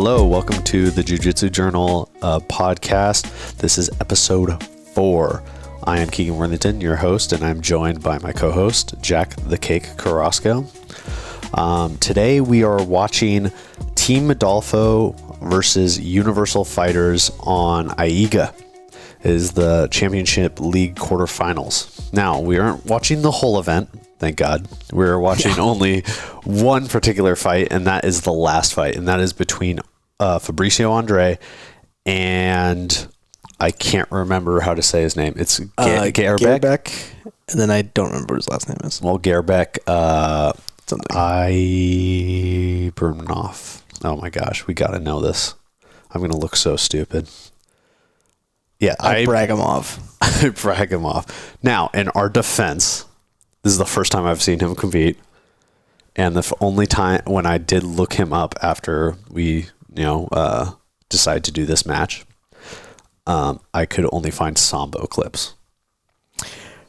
Hello, welcome to the Jiu Jitsu Journal podcast. This is episode 4. I am Keegan Worthington, your host, and I'm joined by my co-host, Jack the Cake Carrasco. Today we are watching Team Adolfo versus Universal Fighters on AIGA. It is the Championship League quarterfinals. Now, we aren't watching the whole event, thank God. We're watching only one particular fight, and that is the last fight, and that is between Fabricio Andrey and I can't remember how to say his name. It's Gairbek, and then I don't remember what his last name is. Well, Gairbek Something. Ibragimov. Oh my gosh, we got to know this. I'm going to look so stupid. Yeah, Ibragimov. Ibragimov. Now, in our defense, this is the first time I've seen him compete, and the only time when I did look him up after we, decided to do this match, I could only find Sambo clips.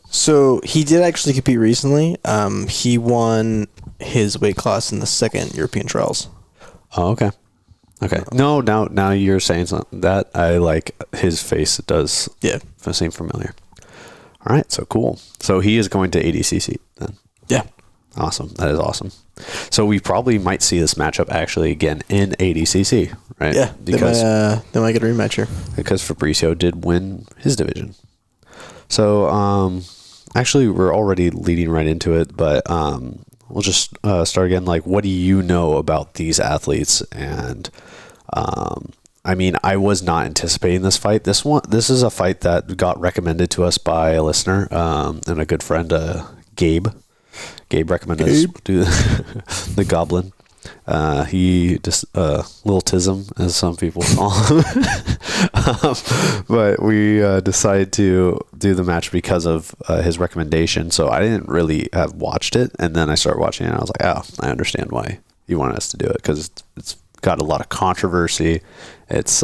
So he did actually compete recently. He won his weight class in the second European trials. Oh, okay. Okay. No, now you're saying something that I like. His face does seem familiar. All right, so cool. So he is going to ADCC then. Yeah. Awesome. That is awesome. So we probably might see this matchup actually again in ADCC, right? Yeah, because they might get a rematch here. Because Fabricio did win his division. So actually we're already leading right into it, but we'll just start again. Like, what do you know about these athletes? And I was not anticipating this fight. This is a fight that got recommended to us by a listener and a good friend, Gabe. Gabe recommended us do the Goblin. He just Lil Tism, as some people call him. But we decided to do the match because of his recommendation. So I didn't really have watched it, and then I started watching it, and I was like, oh, I understand why you wanted us to do it, because it's got a lot of controversy. It's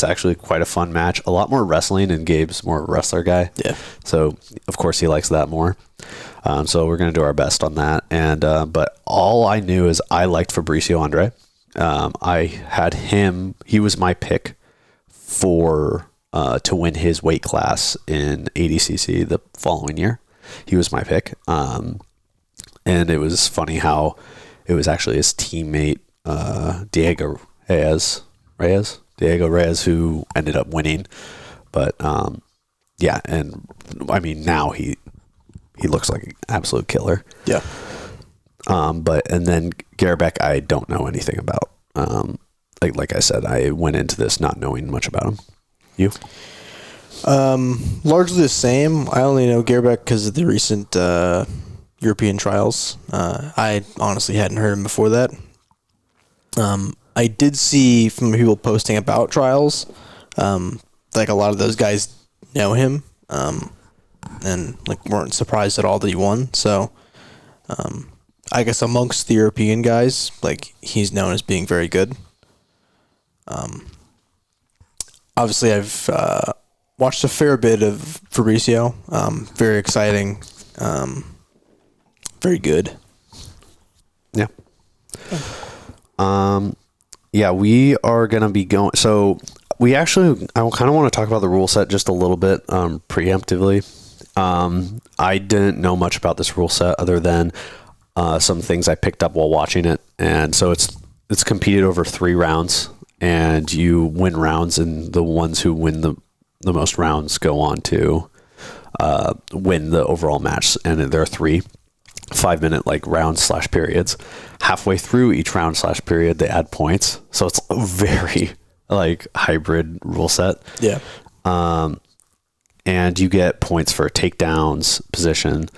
actually quite a fun match. A lot more wrestling, and Gabe's more of a wrestler guy. Yeah. So of course he likes that more. So we're going to do our best on that. And but all I knew is I liked Fabricio Andrey. I had him. He was my pick for to win his weight class in ADCC the following year. He was my pick. And it was funny how it was actually his teammate Diego Reyes, who ended up winning. But and now he looks like an absolute killer. Yeah. And then Gairbek, I don't know anything about. Like I said, I went into this not knowing much about him. You? Largely the same. I only know Gairbek because of the recent European trials. I honestly hadn't heard him before that. I did see from people posting about trials, like a lot of those guys know him, and like weren't surprised at all that he won. So, I guess amongst the European guys, like he's known as being very good. Obviously I've watched a fair bit of Fabricio. Very exciting. Very good. Yeah. We are going to be going. So I kind of want to talk about the rule set just a little bit, preemptively. I didn't know much about this rule set other than, some things I picked up while watching it. And so it's competed over 3 rounds, and you win rounds, and the ones who win the most rounds go on to, win the overall match. And there are 3 5-minute rounds / periods. Halfway through each round / period, they add points. So it's a very hybrid rule set. Yeah. And you get points for takedowns, position.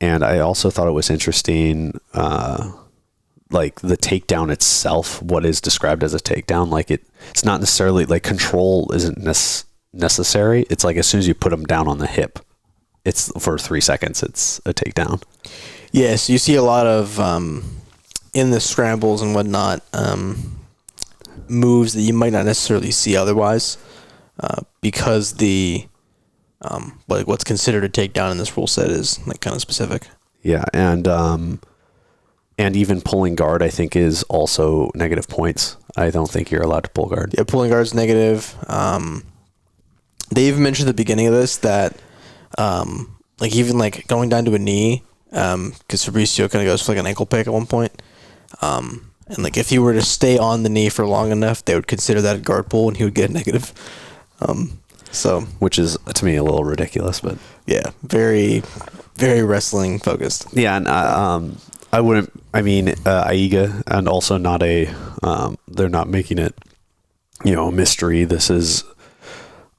And I also thought it was interesting, the takedown itself, what is described as a takedown. It's not necessarily control isn't necessary. It's as soon as you put them down on the hip, it's for 3 seconds, it's a takedown. Yes, you see a lot of in the scrambles and whatnot moves that you might not necessarily see otherwise, because the what's considered a takedown in this rule set is kind of specific. Yeah, and And even pulling guard, I think, is also negative points. I don't think you're allowed to pull guard. Yeah, pulling guard's negative. They even mentioned at the beginning of this that, like, even, like, going down to a knee, because Fabricio kind of goes for, like, an ankle pick at one point. And, like, if he were to stay on the knee for long enough, they would consider that a guard pull, and he would get a negative. Which is, to me, a little ridiculous, but... Yeah, very, very wrestling focused. Yeah, and I wouldn't... I mean, AIGA, and also not a... they're not making it, a mystery. This is...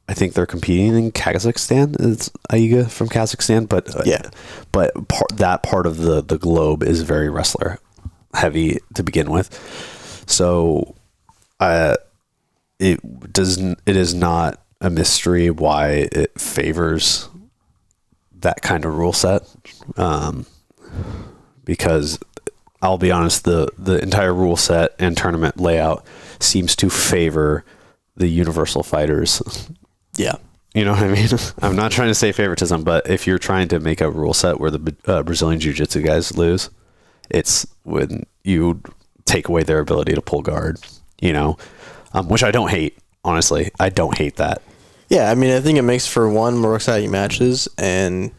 I think they're competing in Kazakhstan. It's AIGA from Kazakhstan, but that part of the globe is very wrestler heavy to begin with. So it is not a mystery why it favors that kind of rule set. Because I'll be honest, the entire rule set and tournament layout seems to favor the universal fighters. Yeah. You know what I mean? I'm not trying to say favoritism, but if you're trying to make a rule set where the Brazilian Jiu-Jitsu guys lose, it's when you take away their ability to pull guard, which I don't hate, honestly. I don't hate that. Yeah, I mean, I think it makes for more exciting matches, and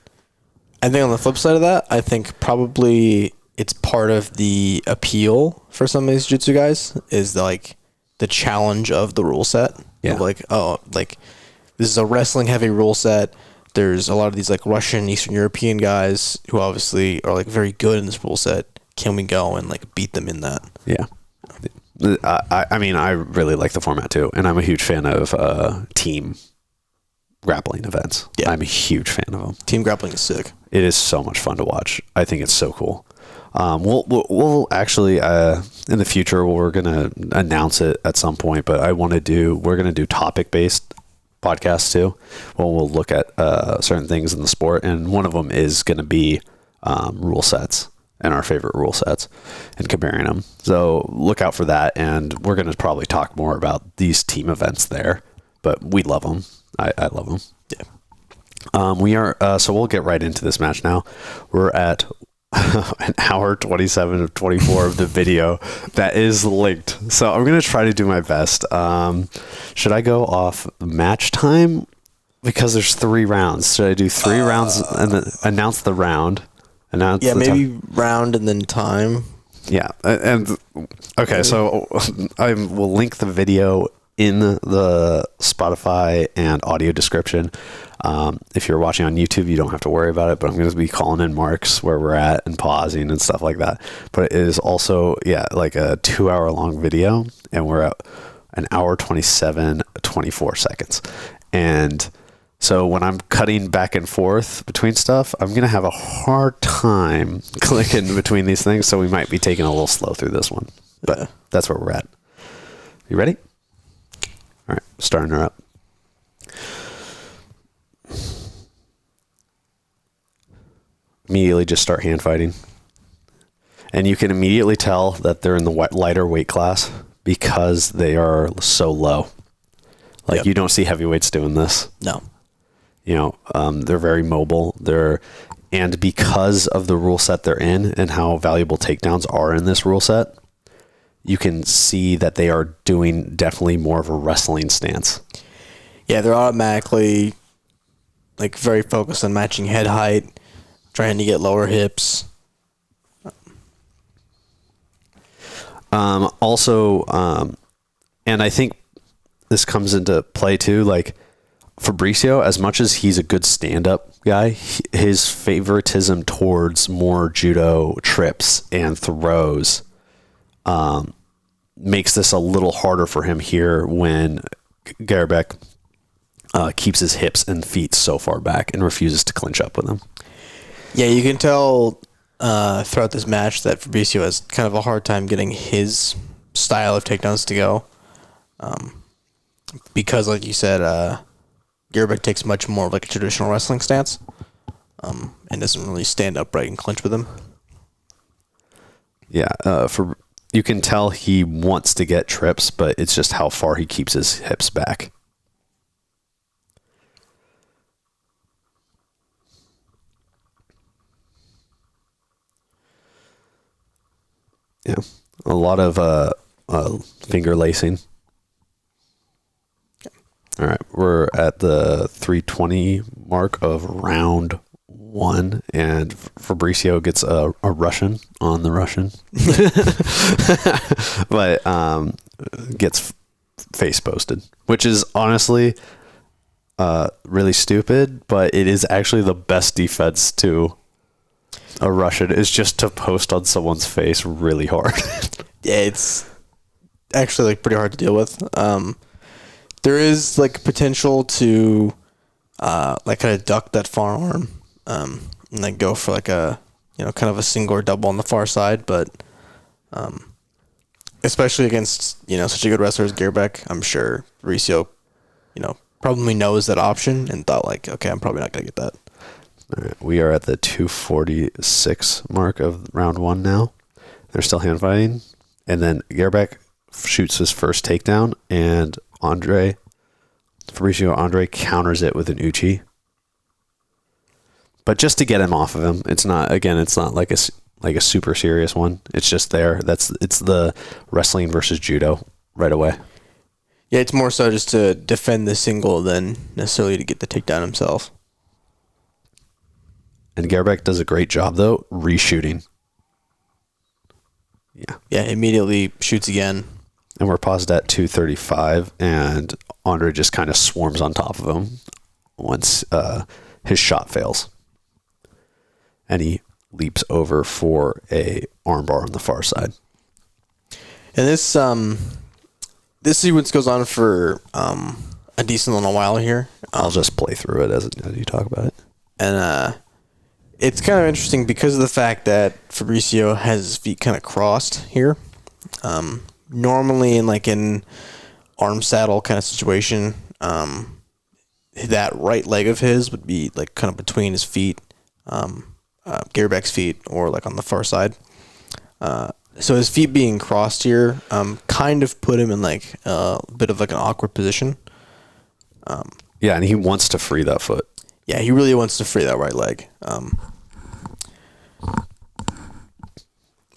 I think on the flip side of that, I think probably it's part of the appeal for some of these jiu-jitsu guys is the challenge of the rule set. Yeah. This is a wrestling heavy rule set. There's a lot of these Russian, Eastern European guys who obviously are very good in this rule set. Can we go and beat them in that? Yeah. I mean, I really like the format too, and I'm a huge fan of team grappling events. Yeah. I'm a huge fan of them. Team grappling is sick. It is so much fun to watch. I think it's so cool. We'll actually in the future we're gonna announce it at some point, but we're gonna do topic based podcasts too. We'll look at certain things in the sport, and one of them is gonna be rule sets and our favorite rule sets and comparing them. So look out for that, and we're gonna probably talk more about these team events there. But we love them. I love them. Yeah. We are so we'll get right into this match now. We're at an hour 27 of 24 of the video that is linked, so I'm gonna try to do my best. Should I go off match time because there's 3 rounds? Should I do 3 rounds and then announce the round? Maybe round and then time. Yeah, and okay, so I will link the video in the Spotify and audio description. If you're watching on YouTube, you don't have to worry about it, but I'm going to be calling in marks where we're at and pausing and stuff like that. But it is also, like a 2-hour long video, and we're at an hour 24 seconds. And so when I'm cutting back and forth between stuff, I'm going to have a hard time clicking between these things. So we might be taking a little slow through this one, but that's where we're at. You ready? All right, starting her up. Immediately just start hand fighting. And you can immediately tell that they're in the lighter weight class because they are so low. You don't see heavyweights doing this. No. They're very mobile. And because of the rule set they're in and how valuable takedowns are in this rule set, you can see that they are doing definitely more of a wrestling stance. Yeah, they're automatically very focused on matching head height, trying to get lower hips. Also, and I think this comes into play too, Fabricio, as much as he's a good stand-up guy, his favoritism towards more judo trips and throws makes this a little harder for him here when Gairbek keeps his hips and feet so far back and refuses to clinch up with him. Yeah, you can tell throughout this match that Fabricio has kind of a hard time getting his style of takedowns to go. Because, like you said, Gairbek takes much more of a traditional wrestling stance and doesn't really stand upright and clinch with him. Yeah, you can tell he wants to get trips, but it's just how far he keeps his hips back. Yeah. A lot of finger lacing. All right. We're at the 320 mark of round 1, and Fabricio gets a Russian on the Russian. But gets face posted, which is honestly really stupid, but it is actually the best defense to a Russian, is just to post on someone's face really hard. Yeah, it's actually like pretty hard to deal with. There is like potential to like kind of duck that forearm and like go for like a, you know, kind of a single or double on the far side, but especially against, you know, such a good wrestler as Gairbek, I'm sure Fabricio, you know, probably knows that option and thought like, okay, I'm probably not going to get that. All right, we are at the 246 mark of round 1 now. They're still hand fighting. And then Gairbek shoots his first takedown, and Fabricio Andrey counters it with an uchi. But just to get him off of him, it's not like a super serious one. It's just there. It's the wrestling versus judo right away. Yeah, it's more so just to defend the single than necessarily to get the takedown himself. And Gairbek does a great job, though, reshooting. Yeah, immediately shoots again. And we're paused at 235, and Andre just kind of swarms on top of him once his shot fails. And he leaps over for a armbar on the far side. And this sequence goes on for a decent little while here. I'll just play through it as you talk about it. And it's kind of interesting because of the fact that Fabricio has his feet kind of crossed here. Normally in like an arm saddle kind of situation, that right leg of his would be like kind of between his feet, Gairbek's feet, or like on the far side. So his feet being crossed here kind of put him in like a bit of like an awkward position. Yeah, and he wants to free that foot. Yeah, he really wants to free that right leg.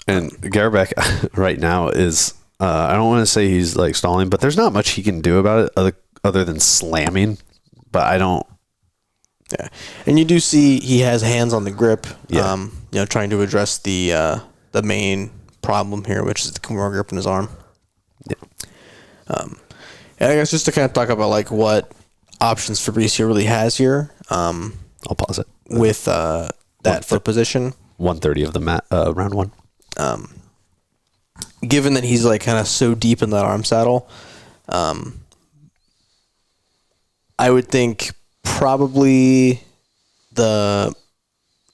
And Gairbek right now is, I don't want to say he's like stalling, but there's not much he can do about it other than slamming. But I don't. Yeah, and you do see he has hands on the grip. Yeah. You know, trying to address the main problem here, which is the Kimura grip in his arm. Yeah. And I guess just to kind of talk about like what options Fabricio really has here. I'll pause it With that foot position. 130 of the round 1. Given that he's like kind of so deep in that arm saddle, I would think probably the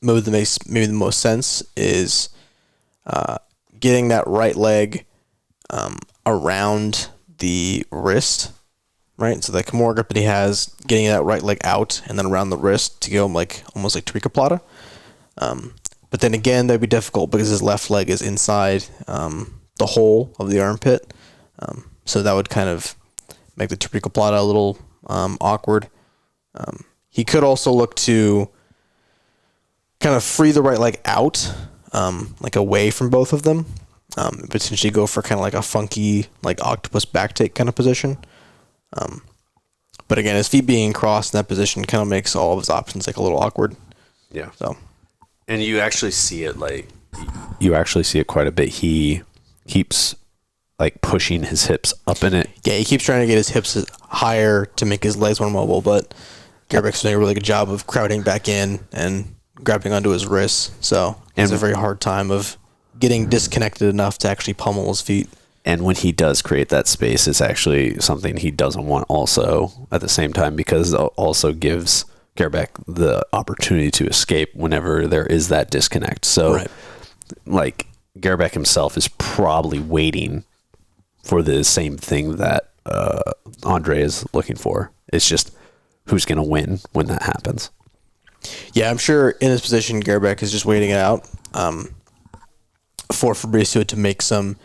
move that makes maybe the most sense is getting that right leg around the wrist, right? So the Kimura grip that he has, getting that right leg out and then around the wrist to go like almost like Tariqa Plata. But then again, that'd be difficult because his left leg is inside the hole of the armpit. So that would kind of make the Tariqa Plata a little awkward. He could also look to kind of free the right leg out, like away from both of them. Potentially go for kind of like a funky, like octopus back take kind of position. But again, his feet being crossed in that position kind of makes all of his options like a little awkward. Yeah. So. And you actually see it quite a bit. He keeps like pushing his hips up in it. Yeah, he keeps trying to get his hips higher to make his legs more mobile, but Gairbek's doing a really good job of crowding back in and grabbing onto his wrists. So it's a very hard time of getting disconnected enough to actually pummel his feet. And when he does create that space, it's actually something he doesn't want also at the same time, because it also gives Gairbek the opportunity to escape whenever there is that disconnect. So, right. Like, Gairbek himself is probably waiting for the same thing that Andre is looking for. It's just who's going to win when that happens. Yeah, I'm sure in this position, Gairbek is just waiting it out for Fabricio to make some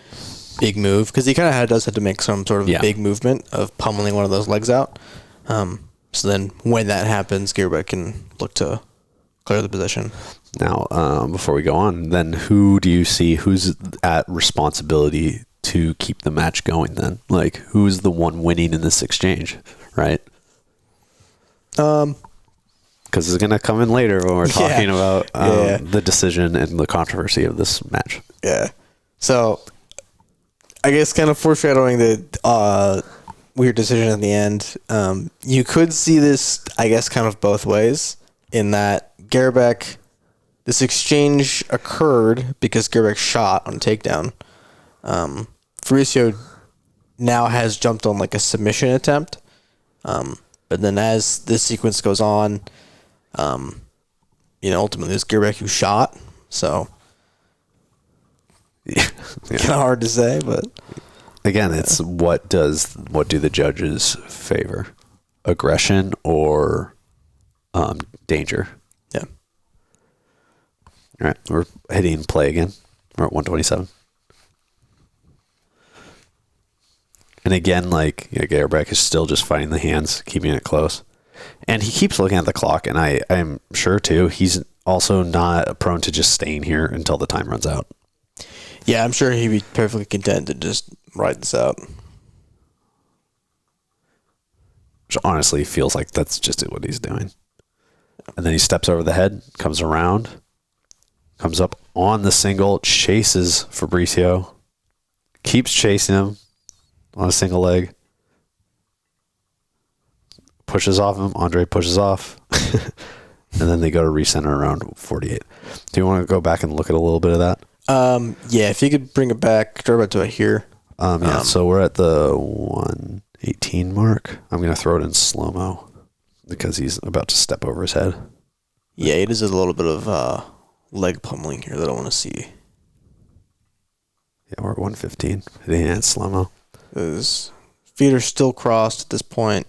big move, because he kind of does have to make some sort of big movement of pummeling one of those legs out. So then when that happens, Gairbek can look to clear the position. Now, before we go on, then who do you see who's at responsibility to keep the match going then? Like, who's the one winning in this exchange, right? Because it's going to come in later when we're talking about the decision and the controversy of this match. Yeah. So, I guess kind of foreshadowing the weird decision at the end, you could see this, I guess, kind of both ways, in that Gairbek, this exchange occurred because Gairbek shot on a takedown. Fabricio now has jumped on like a submission attempt. But then as this sequence goes on, ultimately it's Gairbek who shot. So, kind of hard to say, but again, it's what do the judges favor? Aggression or danger? Yeah. All right, we're hitting play again. We're at 127. And again, like, Gairbek is still just fighting the hands, keeping it close. And he keeps looking at the clock, and I'm sure, too, he's also not prone to just staying here until the time runs out. Yeah, I'm sure he'd be perfectly content to just ride this out. Which honestly feels like that's just what he's doing. And then he steps over the head, comes around, comes up on the single, chases Fabricio, keeps chasing him on a single leg, pushes off him. Andrey pushes off. And then they go to recenter around 48. Do you want to go back and look at a little bit of that? Yeah, if you could bring it back, throw it to it here. So we're at the 118 mark. I'm going to throw it in slow-mo because he's about to step over his head. Yeah, it is a little bit of leg pummeling here that I want to see. Yeah, we're at 115. Hitting it slow-mo. His feet are still crossed at this point.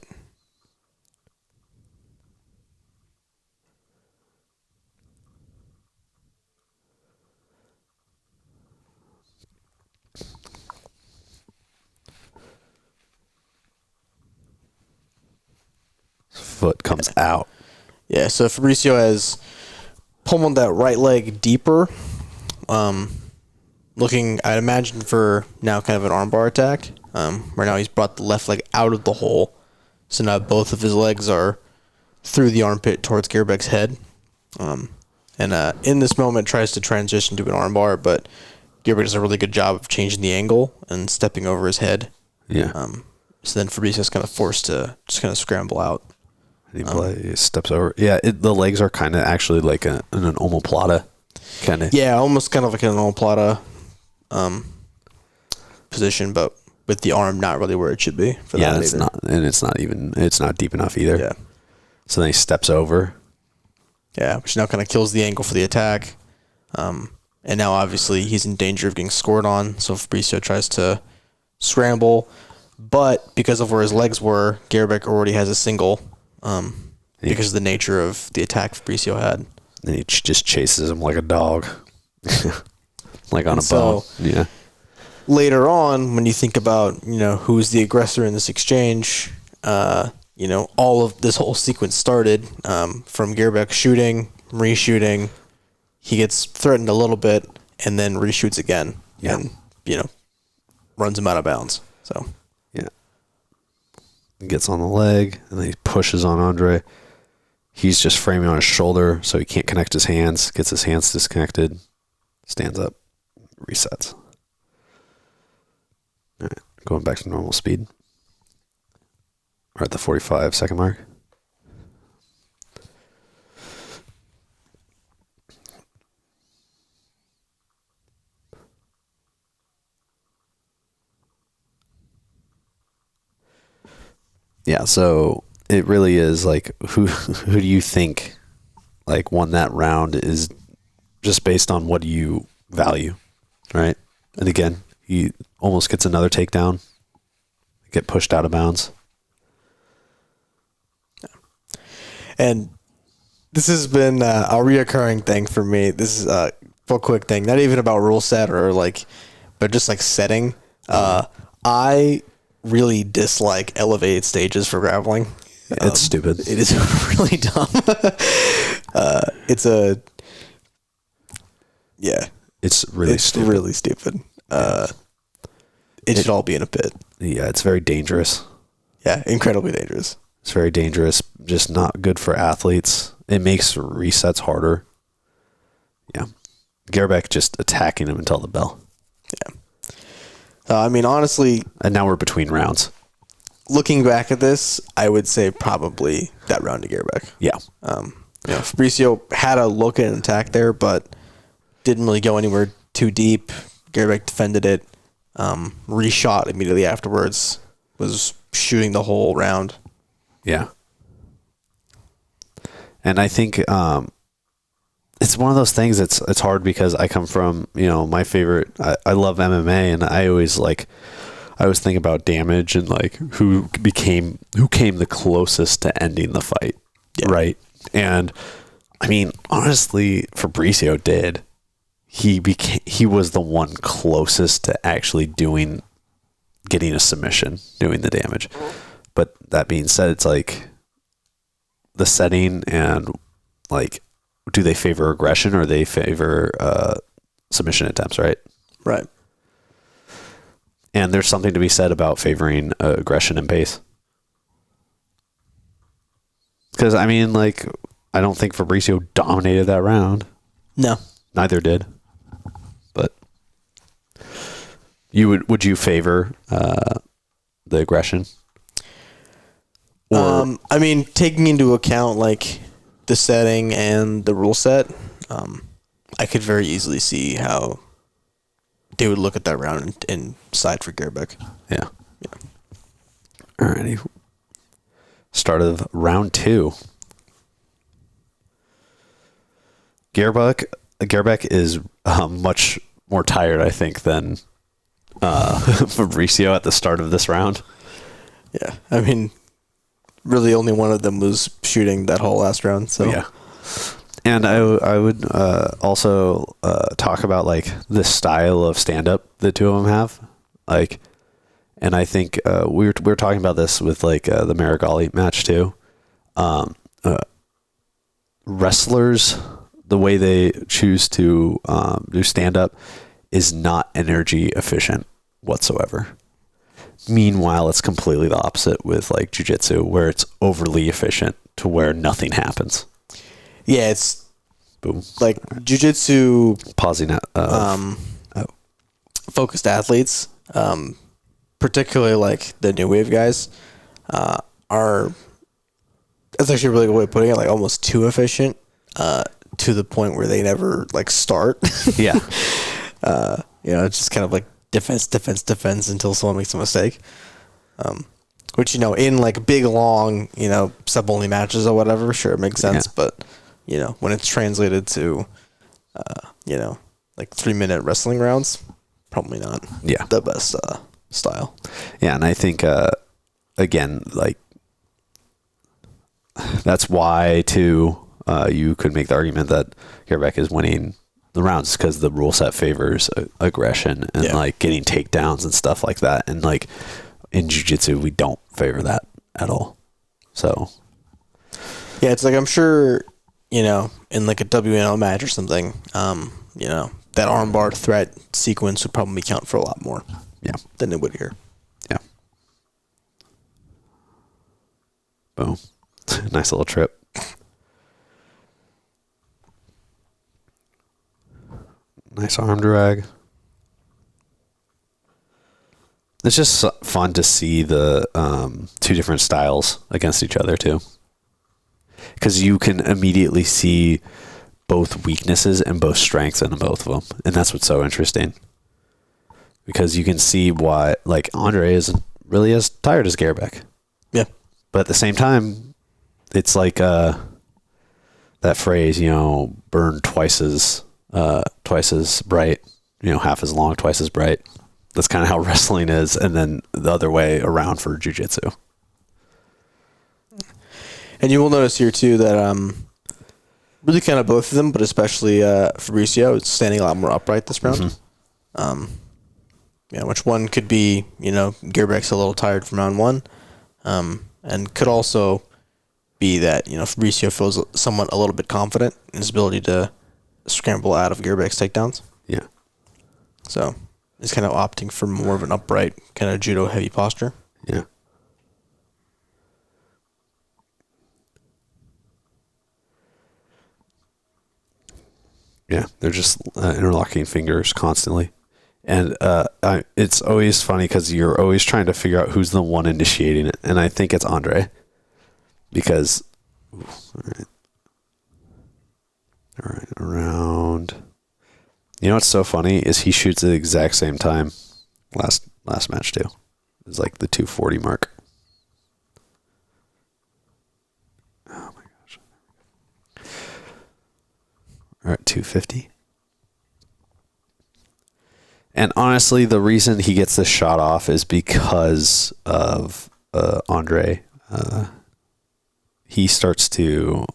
Foot comes out. Yeah, so Fabricio has pummeled that right leg deeper. Looking, I'd imagine, for now kind of an armbar attack. Right now he's brought the left leg out of the hole. So now both of his legs are through the armpit towards Gairbek's head. And in this moment tries to transition to an armbar, but Gairbek does a really good job of changing the angle and stepping over his head. Yeah. So then Fabricio's kind of forced to just kind of scramble out. He steps over. Yeah, the legs are kind of actually like an omoplata. Kind of. Yeah, almost kind of like an omoplata position, but with the arm not really where it should be. For Yeah, that it's either. not, and it's not deep enough either. Yeah. So then he steps over. Yeah, which now kind of kills the angle for the attack. And now obviously he's in danger of getting scored on, so Fabricio tries to scramble. But because of where his legs were, Gairbek already has a single because of the nature of the attack Fabricio had. And he just chases him like a dog. Like on And a bone. Yeah. Later on, when you think about, who's the aggressor in this exchange, all of this whole sequence started from Gairbek shooting, reshooting. He gets threatened a little bit and then reshoots again. Yeah. And, runs him out of bounds. So, Yeah. He gets on the leg and then he pushes on Andrey. He's just framing on his shoulder so he can't connect his hands. Gets his hands disconnected. Stands up. Resets. All right. Going back to normal speed. We're at the 45-second mark. Yeah, so it really is like who do you think like won that round is just based on what you value, right? And again, he almost gets another takedown, get pushed out of bounds. and this has been a reoccurring thing for me. This is a quick thing, not even about rule set or but just like setting. I really dislike elevated stages for grappling. It's stupid. It is really dumb. It's really stupid. Really stupid. It should all be in a pit. Yeah, it's very dangerous. Yeah, incredibly dangerous. It's very dangerous. Just not good for athletes. It makes resets harder. Yeah. Gairbek just attacking him until the bell. Yeah. I mean, honestly... And now we're between rounds. Looking back at this, I would say probably that round to Gairbek. Yeah. Fabricio had a look at an attack there, but didn't really go anywhere too deep. Gairbek defended it. Reshot immediately afterwards. Was shooting the whole round. Yeah. And I think it's one of those things it's hard because I come from, my favorite, I love MMA, and I always think about damage and who came the closest to ending the fight. Yeah. Right. And I mean, honestly, Fabricio did. He was the one closest to actually getting a submission, doing the damage. But that being said, it's the setting and do they favor aggression or they favor submission attempts, right? Right. And there's something to be said about favoring aggression and pace. Because, I mean, I don't think Fabricio dominated that round. No. Neither did. But would you favor the aggression? Or, I mean, taking into account the setting and the rule set, I could very easily see how they would look at that round and side for Gairbek. Yeah. Alrighty. Start of round 2. Gairbek is much more tired, I think, than Fabricio at the start of this round. Yeah. I mean, really only one of them was shooting that whole last round. So yeah. And I would also talk about the style of stand-up the two of them have. And I think we were talking about this with the Marigali match too. Wrestlers, the way they choose to do stand-up is not energy efficient whatsoever. Meanwhile, it's completely the opposite with Jiu Jitsu, where it's overly efficient to where nothing happens. Yeah, it's boom. Jiu Jitsu pausing at focused athletes, particularly the new wave guys, are, that's actually a really good way of putting it, almost too efficient to the point where they never start. Yeah. It's just kind of defense until someone makes a mistake. Which, in big, long, sub only matches or whatever, sure, it makes sense. Yeah. But, when it's translated to, 3-minute wrestling rounds, probably not the best style. Yeah. And I think, again, that's why too, you could make the argument that Gairbek is winning the rounds because the rule set favors aggression and getting takedowns and stuff like that. And in jiu-jitsu, we don't favor that at all. So yeah, it's I'm sure, in a WNL match or something, that armbar threat sequence would probably count for a lot more than it would here. Yeah. Boom. Nice little trip. Nice arm drag. It's just fun to see the two different styles against each other too, because you can immediately see both weaknesses and both strengths in both of them, and that's what's so interesting. Because you can see why, Andrey isn't really as tired as Gairbek. Yeah, but at the same time, it's that phrase, burn twice as bright, half as long, twice as bright. That's kind of how wrestling is, and then the other way around for jiu-jitsu. And you will notice here too that really kind of both of them, but especially Fabricio is standing a lot more upright this round. Mm-hmm. Which one could be, Gairbek's a little tired from round 1, and could also be that, Fabricio feels somewhat a little bit confident in his ability to scramble out of Gairbek's takedowns. Yeah. So he's kind of opting for more of an upright, kind of judo heavy posture. Yeah. Yeah, they're just interlocking fingers constantly. And it's always funny because you're always trying to figure out who's the one initiating it. And I think it's Andrey. Because, all right, around. You know what's so funny is he shoots at the exact same time last match too. It's like the 240 mark. Oh my gosh. We're at 250. And honestly, the reason he gets this shot off is because of Andrey. He starts to,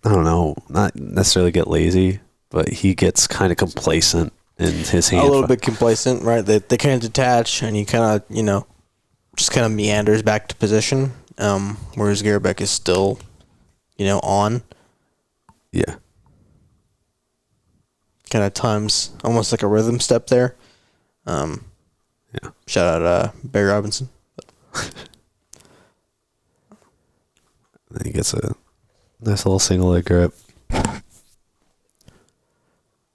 I don't know, not necessarily get lazy, but he gets kind of complacent in his hand. A little bit complacent, right? They kind of detach, and he kind of, just kind of meanders back to position, whereas Gairbek is still, on. Yeah. Kind of times almost like a rhythm step there. Yeah. Shout out Barry Robinson. Then he gets a nice little single leg grip. There's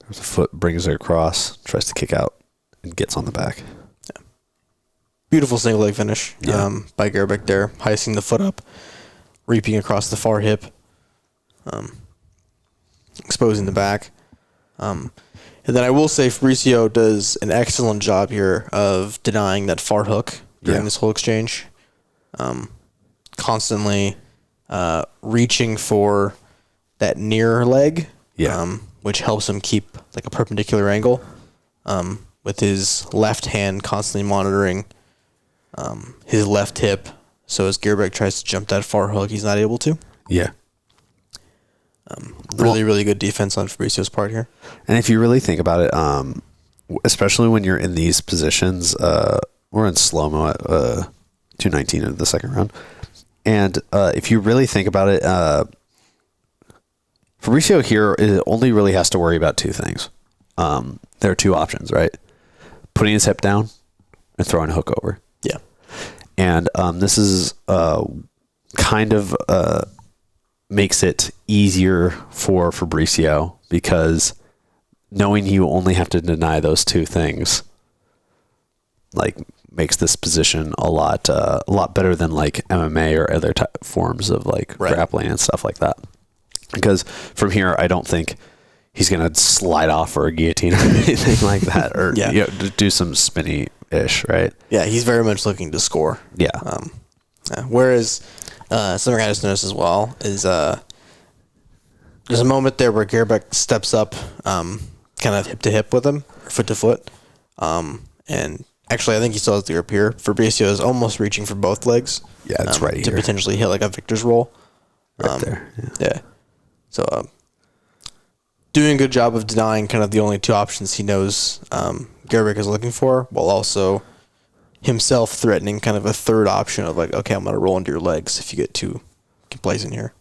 a foot, brings it across, tries to kick out, and gets on the back. Yeah. Beautiful single leg finish by Gairbek there, heisting the foot up, reaping across the far hip, exposing the back. And then I will say Fabricio does an excellent job here of denying that far hook during this whole exchange. Constantly reaching for that near leg, which helps him keep like a perpendicular angle, with his left hand constantly monitoring his left hip. So as Gairbek tries to jump that far hook, he's not able to. Yeah. Really good defense on Fabricio's part here. And if you really think about it, especially when you're in these positions, we're in slow-mo at 219 of the second round. And if you really think about it, Fabricio here only really has to worry about two things. There are two options, right? Putting his hip down and throwing a hook over. Yeah. And this is kind of makes it easier for Fabricio because knowing you only have to deny those two things like makes this position a lot better than like MMA or other forms of like grappling and stuff like that. Because from here, I don't think he's gonna slide off or a guillotine or anything like that, or do some spinny-ish, right? Yeah, he's very much looking to score. Yeah. Whereas something I just noticed as well is there's a moment there where Gairbek steps up, kind of hip to hip with him, or foot to foot, and actually I think he still has the grip here. Fabricio is almost reaching for both legs. Yeah, that's right here. To potentially hit like a victor's roll. Right there. Yeah. So doing a good job of denying kind of the only two options he knows Gairbek is looking for, while also himself threatening kind of a third option of like, okay, I'm going to roll into your legs if you get too complacent here.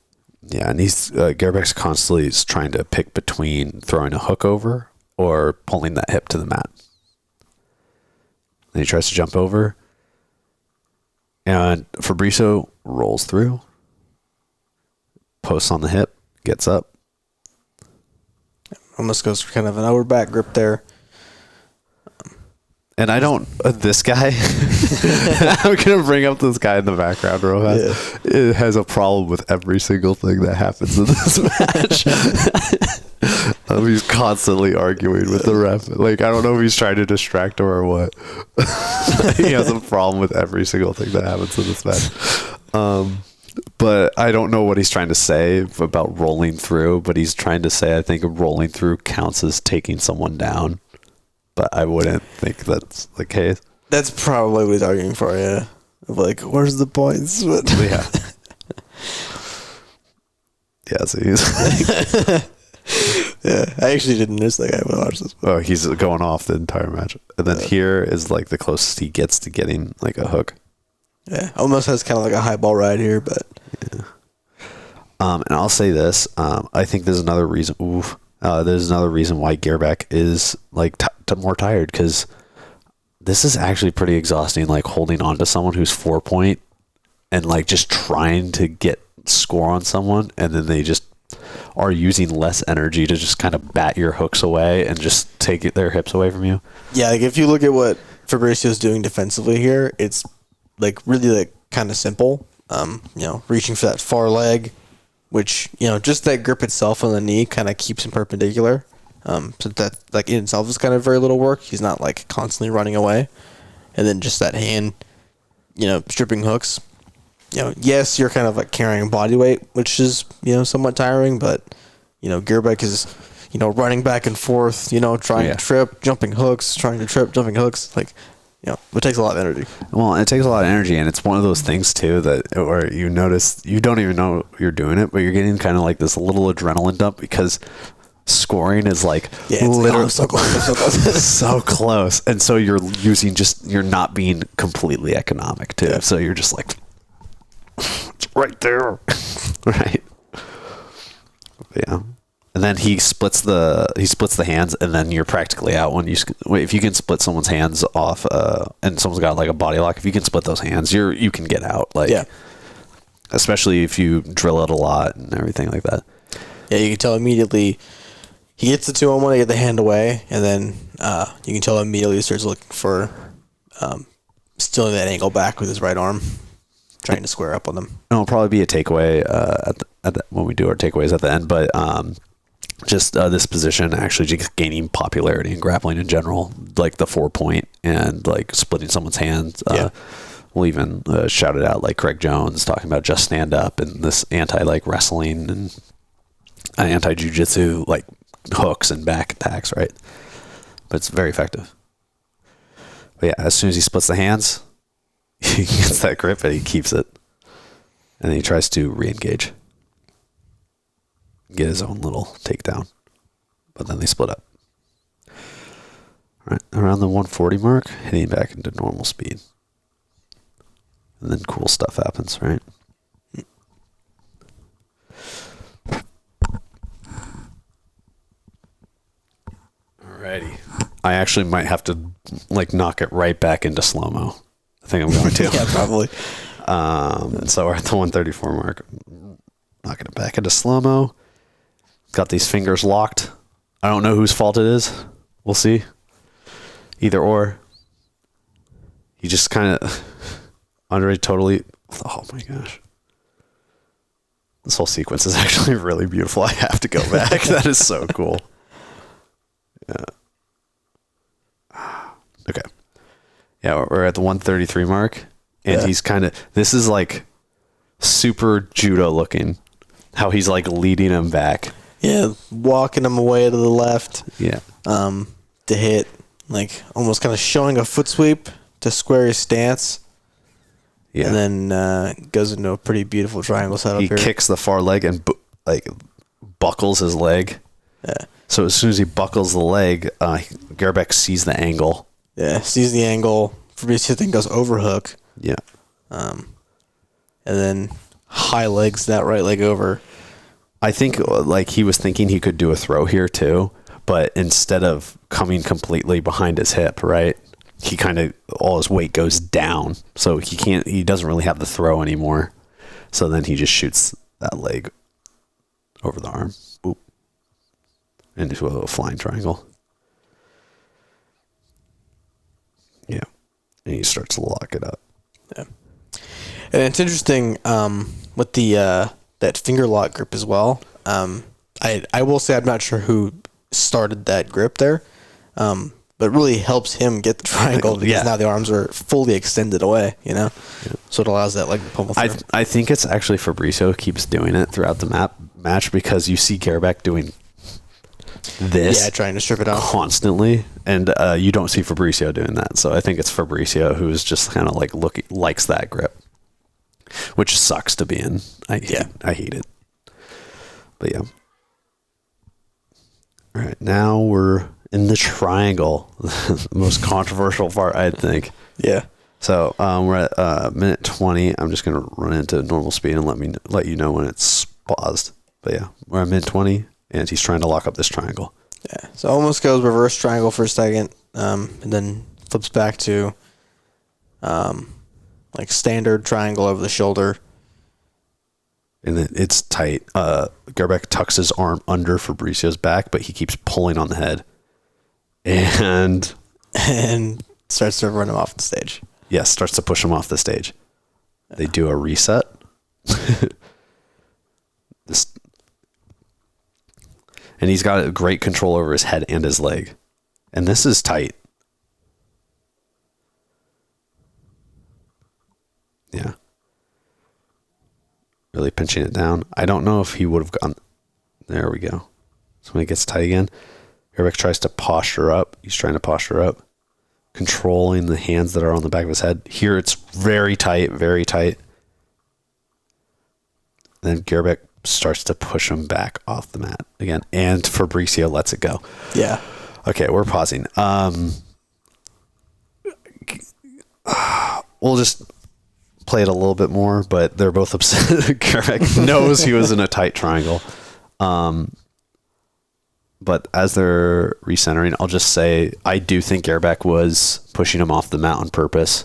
Yeah, and he's Gairbek's constantly trying to pick between throwing a hook over or pulling that hip to the mat. And he tries to jump over, and Fabricio rolls through, posts on the hip, gets up. Almost goes for kind of an over back grip there. And I don't, this guy, I'm going to bring up this guy in the background real fast. Yeah. It has a problem with every single thing that happens in this match. He's constantly arguing with the ref. Like, I don't know if he's trying to distract him or what. He has a problem with every single thing that happens in this match. But I don't know what he's trying to say about rolling through, but he's trying to say, I think rolling through counts as taking someone down. But I wouldn't think that's the case. That's probably what he's arguing for, yeah. Of like, where's the points? Yeah. Yeah, so he's yeah, I actually didn't miss that guy when I watched this. Oh, he's going off the entire match. And then here is like the closest he gets to getting like a hook. Yeah, almost has kind of like a high ball ride here, but... Yeah. And I'll say this. I think there's another reason. There's another reason why Gairbek is like more tired, because this is actually pretty exhausting. Like holding on to someone who's 4-point and like just trying to get score on someone, and then they just are using less energy to just kind of bat your hooks away and just take their hips away from you. Yeah, like if you look at what Fabricio's doing defensively here, it's like really like kind of simple. Reaching for that far leg, which, just that grip itself on the knee kind of keeps him perpendicular. So that like in itself is kind of very little work. He's not like constantly running away. And then just that hand, stripping hooks. Yes, you're kind of like carrying body weight, which is, somewhat tiring, but, Gairbek is, running back and forth, trying to trip, jumping hooks, trying to trip, jumping hooks. Like, it takes a lot of energy. Well, it takes a lot of energy, and it's one of those things too where you notice you don't even know you're doing it, but you're getting kind of like this little adrenaline dump, because scoring is like literally so close. So close. And so you're not being completely economic too. Yeah. So you're just like, it's right there. Right. Yeah. And then he splits the hands, and then you're practically out if you can split someone's hands off, and someone's got like a body lock. If you can split those hands, you can get out. Like, yeah. Especially if you drill it a lot and everything like that. Yeah, you can tell immediately he gets the 2-on-1 to get the hand away, and then you can tell immediately he starts looking for stealing that angle back with his right arm, trying to square up on them. It'll probably be a takeaway when we do our takeaways at the end, but just this position actually just gaining popularity in grappling in general, like the 4-point and like splitting someone's hands. We'll even shout it out, like Craig Jones talking about just stand up and this anti wrestling and anti Jiu Jitsu like hooks and back attacks, right? But it's very effective. But yeah, as soon as he splits the hands, he gets that grip and he keeps it, and then he tries to re-engage, get his own little takedown, but then they split up. All right, around the 140 mark, hitting back into normal speed, and then cool stuff happens, right? Alrighty, I actually might have to like knock it right back into slow-mo. I think I'm going to. Yeah, probably. So we're at the 134 mark. Knocking it back into slow-mo. Got these fingers locked. I don't know whose fault it is. We'll see. Either or. He just kind of... Andrey totally... Oh my gosh. This whole sequence is actually really beautiful. I have to go back. That is so cool. Yeah. Okay. Yeah, we're at the 133 mark. And he's kind of... This is like super judo looking. How he's like leading him back. Yeah, walking him away to the left. Yeah. To hit, like almost kind of showing a foot sweep to square his stance. Yeah. And then goes into a pretty beautiful triangle setup here. He kicks the far leg and buckles his leg. Yeah. So as soon as he buckles the leg, Gairbek sees the angle. Yeah, sees the angle. Fabricio then goes overhook. Yeah. And then high legs that right leg over. I think like he was thinking he could do a throw here too, but instead of coming completely behind his hip, right? He kind of, all his weight goes down. So he doesn't really have the throw anymore. So then he just shoots that leg over the arm. Boop. Into a flying triangle. Yeah. And he starts to lock it up. Yeah. And it's interesting with the that finger lock grip as well. I will say I'm not sure who started that grip there, but it really helps him get the triangle because now the arms are fully extended away, so it allows that leg to pummel through. I think it's actually Fabricio keeps doing it throughout the match because you see Gairbek doing this, trying to strip it out constantly, and you don't see Fabricio doing that. So I think it's Fabricio who's just kind of like likes that grip, which sucks to be in. I hate it. But yeah. All right, now we're in the triangle, the most controversial part, I think. Yeah. So we're at minute 20. I'm just gonna run into normal speed and let you know when it's paused. But yeah, we're at mid 20, and he's trying to lock up this triangle. Yeah. So almost goes reverse triangle for a second, and then flips back to like standard triangle over the shoulder. And then it's tight. Gairbek tucks his arm under Fabricio's back, but he keeps pulling on the head. And starts to run him off the stage. Yes, starts to push him off the stage. Yeah. They do a reset. And he's got great control over his head and his leg. And this is tight. Yeah. Really pinching it down. I don't know if he would have gone. There we go. So when it gets tight again, Gairbek tries to posture up. He's trying to posture up, controlling the hands that are on the back of his head. Here it's very tight, very tight. Then Gairbek starts to push him back off the mat again, and Fabricio lets it go. Yeah. Okay, we're pausing. We'll just play it a little bit more, but they're both upset. Gairbek knows he was in a tight triangle. But as they're recentering, I'll just say I do think Gairbek was pushing him off the mat on purpose.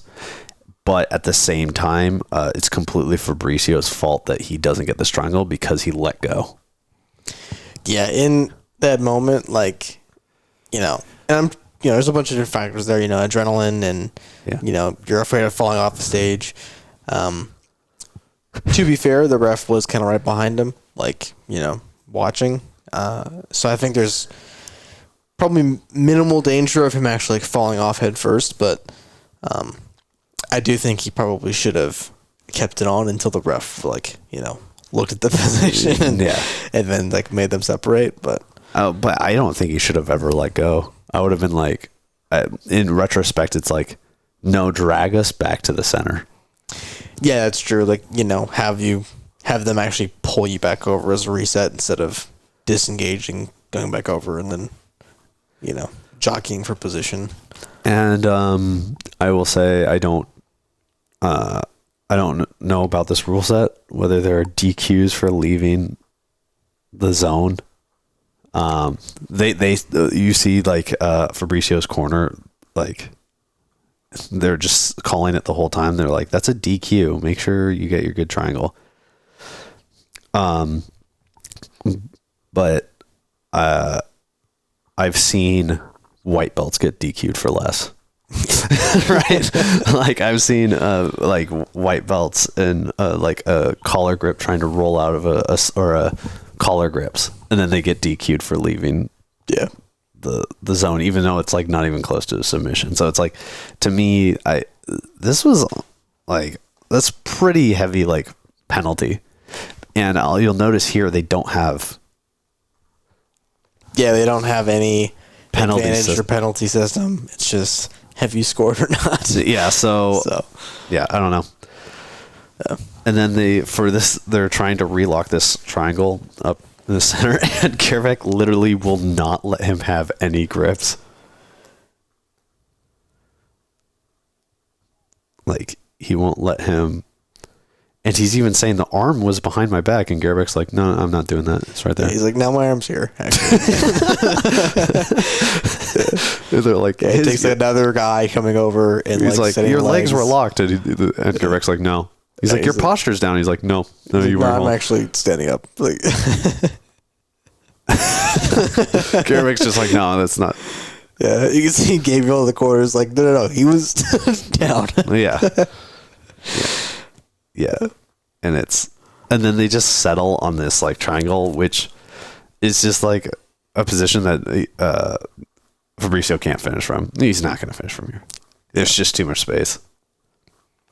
But at the same time, it's completely Fabricio's fault that he doesn't get this triangle because he let go. Yeah, in that moment, like, and there's a bunch of different factors there, adrenaline and, you're afraid of falling off the stage. To be fair, the ref was kind of right behind him, like, watching. So I think there's probably minimal danger of him actually falling off head first, but I do think he probably should have kept it on until the ref, looked at the position and then made them separate. But I don't think he should have ever let go. I would have been like, in retrospect, it's like, no, drag us back to the center. Yeah, that's true. Have them actually pull you back over as a reset instead of disengaging, going back over, and then, jockeying for position. And I will say I don't know about this rule set, whether there are DQs for leaving the zone. You see Fabricio's corner, they're just calling it the whole time. They're like, that's a DQ. Make sure you get your good triangle. But I've seen white belts get DQ'd for less. Right? I've seen white belts and a collar grip trying to roll out of a collar grips, and then they get DQ'd for leaving the zone, even though it's not even close to a submission. So it's to me, this was that's pretty heavy penalty. And you'll notice here they don't have any penalty advantage or penalty system. It's just, have you scored or not? Yeah, so yeah, I don't know. And then they're trying to relock this triangle up in the center, and Gairbek literally will not let him have any grips. He won't let him. And he's even saying the arm was behind my back, and Gairbek's like, no, I'm not doing that. It's right there. Yeah, he's like, now my arm's here, actually. They're like, it takes another guy coming over and he's like, your legs were locked. And Gairbek's like, no. He's like, your posture's down. He's like, no, you weren't. I'm actually standing up. Gairbek's just like, no, that's not. Yeah, you can see Gabriel in the corner is like, no, he was down. Yeah. And then they just settle on this triangle, which is just a position that Fabricio can't finish from. He's not going to finish from here. There's just too much space.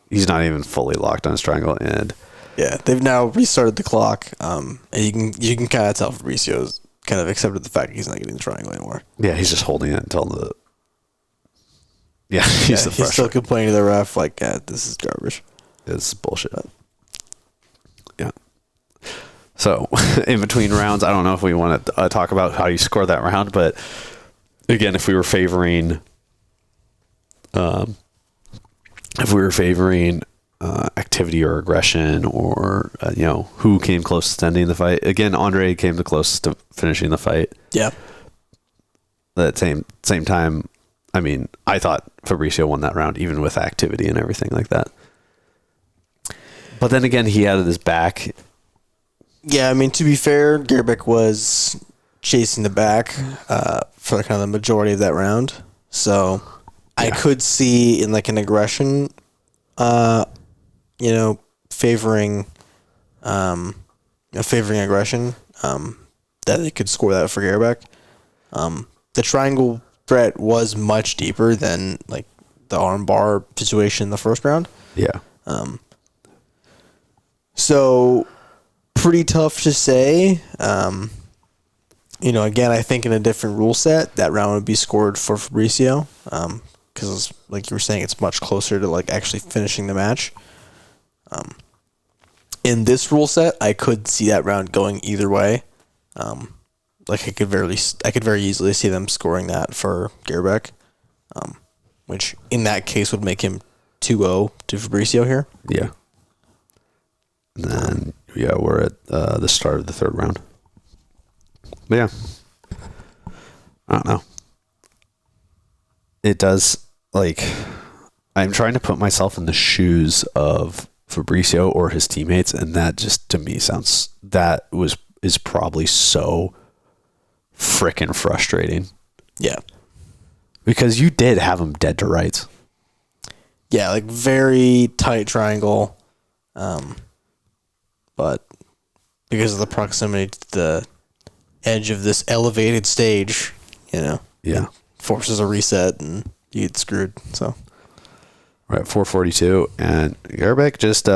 He's not even fully locked on his triangle, and they've now restarted the clock. And you can kind of tell Fabricio's kind of accepted the fact he's not getting the triangle anymore. Yeah, he's just holding it until the. Yeah, he's still complaining to the ref this is garbage. It's bullshit. Yeah. So, in between rounds, I don't know if we want to talk about how you score that round, but again, if we were favoring activity or aggression or, who came closest to ending the fight. Again, Andrey came the closest to finishing the fight. Yeah. At the same time, I mean, I thought Fabricio won that round, even with activity and everything like that. But then again, he had his back. Yeah, I mean, to be fair, Gairbek was chasing the back for kind of the majority of that round. So I could see in like an aggression, favoring aggression, that they could score that for Gairbek. The triangle threat was much deeper than like the armbar situation in the first round. Yeah. So pretty tough to say. Again, I think in a different rule set, that round would be scored for Fabricio. Because like you were saying, it's much closer to like actually finishing the match. In this rule set, I could see that round going either way. I could very easily see them scoring that for Gairbek, which in that case would make him 2-0 to Fabricio here. Yeah. And then, we're at the start of the third round. But yeah, I don't know. It does, I'm trying to put myself in the shoes of Fabricio or his teammates, and that just, to me, is probably so freaking frustrating. Yeah. Because you did have him dead to rights. Yeah, very tight triangle. But because of the proximity to the edge of this elevated stage, Yeah. it forces a reset and you get screwed. So we're at 442, and Gairbek just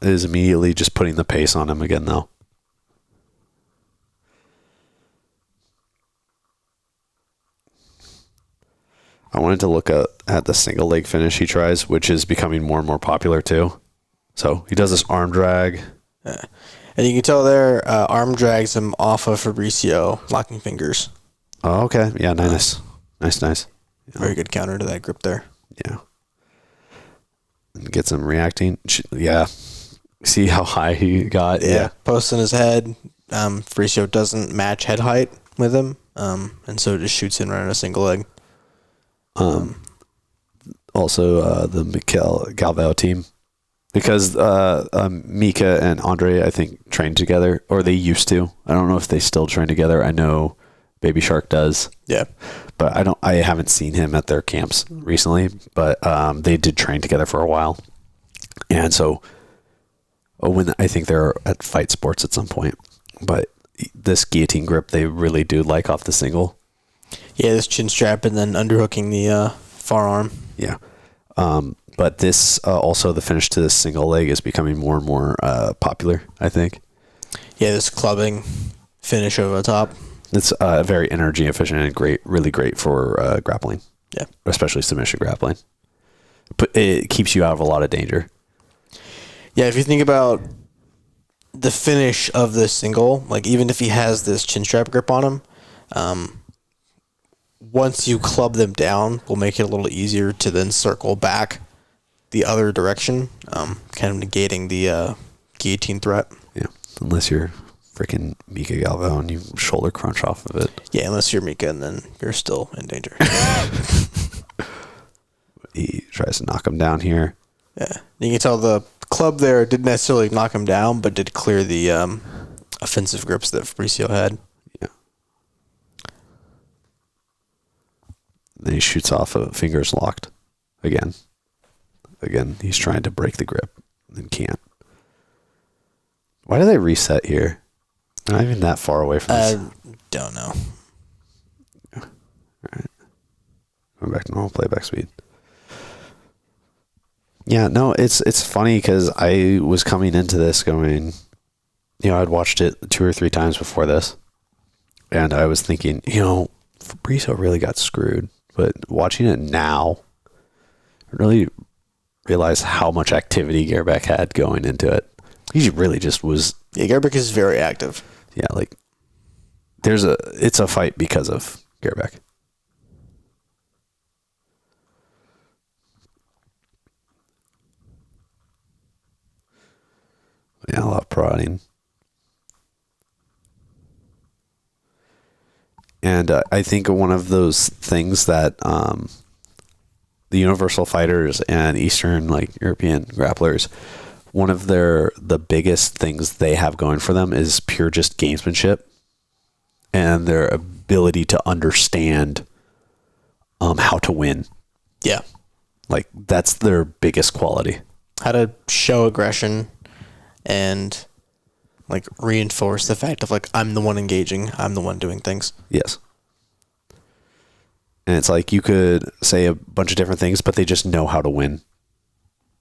is immediately just putting the pace on him again, though. I wanted to look at the single leg finish he tries, which is becoming more and more popular too. So he does this arm drag. Yeah. And you can tell there, arm drags him off of Fabricio, locking fingers. Oh, okay. Yeah, nice. Nice. Yeah. Very good counter to that grip there. Yeah. And gets him reacting. Yeah. See how high he got? Yeah. Posting his head. Fabricio doesn't match head height with him. And so just shoots in right on a single leg. Also, the Mikhail Galvao team. Because Mika and Andrey, I think, trained together, or they used to. I don't know if they still train together. I know Baby Shark does. Yeah. But I haven't seen him at their camps recently, but they did train together for a while. And so when I think they're at Fight Sports at some point. But this guillotine grip, they really do like off the single. Yeah, this chin strap and then underhooking the forearm. Yeah. But this also the finish to this single leg is becoming more and more popular, I think. Yeah, this clubbing finish over the top. It's very energy efficient and really great for grappling. Yeah. Especially submission grappling. But it keeps you out of a lot of danger. Yeah, if you think about the finish of this single, even if he has this chin strap grip on him, once you club them down, will make it a little easier to then circle back the other direction, kind of negating the guillotine threat. Yeah, unless you're freaking Mika Galvao and you shoulder crunch off of it. Yeah, unless you're Mika, and then you're still in danger. He tries to knock him down here. Yeah, you can tell the club there didn't necessarily knock him down, but did clear the offensive grips that Fabricio had. Yeah. Then he shoots off fingers locked again. Again, he's trying to break the grip and can't. Why do they reset here? They're not even that far away from this. Don't know. All right. Going back to normal playback speed. Yeah, no, it's funny because I was coming into this going, I'd watched it 2 or 3 times before this. And I was thinking, Fabricio really got screwed. But watching it now, I really realized how much activity Gairbek had going into it. He really just was. Yeah, Gairbek is very active. Yeah, it's a fight because of Gairbek. Yeah, a lot of prodding. And I think one of those things that the Universal fighters and Eastern, like European grapplers, one of the biggest things they have going for them is pure just gamesmanship and their ability to understand how to win. Yeah. Like, that's their biggest quality. How to show aggression and like reinforce the fact of like, I'm the one engaging, I'm the one doing things. Yes. And it's like you could say a bunch of different things, but they just know how to win.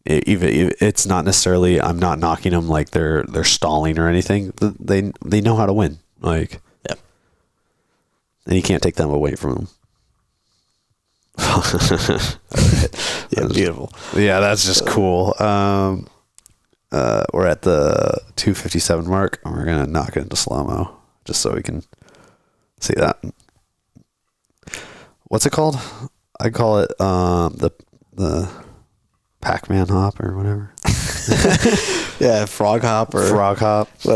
It's not necessarily, I'm not knocking them like they're stalling or anything. They know how to win. Like, yeah. And you can't take them away from them. Yeah, beautiful. Yeah, that's just cool. We're at the 2:57 mark, and we're gonna knock it into slow-mo just so we can see that. What's it called? I call it the Pac-Man hop or whatever. Yeah, frog hop, whatever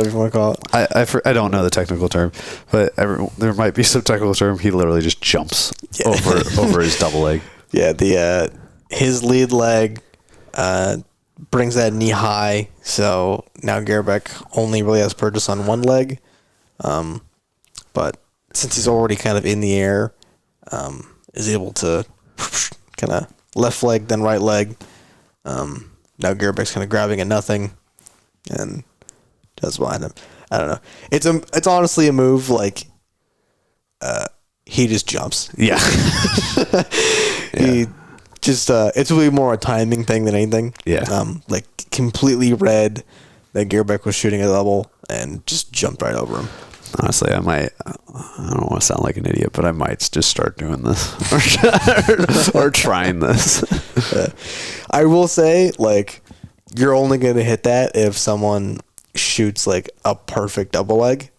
you want to call it. I don't know the technical term, but there might be some technical term. He literally just jumps over his double leg. Yeah, his lead leg brings that knee high, so now Gairbek only really has purchase on one leg. But since he's already kind of in the air, is able to kind of left leg, then right leg. Now Gairbek's kind of grabbing at nothing and does behind him. I don't know. It's honestly a move like he just jumps. Yeah. He just it's really more a timing thing than anything. Yeah. Like completely read that Gairbek was shooting a double and just jumped right over him. Honestly, I don't want to sound like an idiot, but I might just start doing this or trying this. I will say, like, you're only going to hit that if someone shoots like a perfect double leg,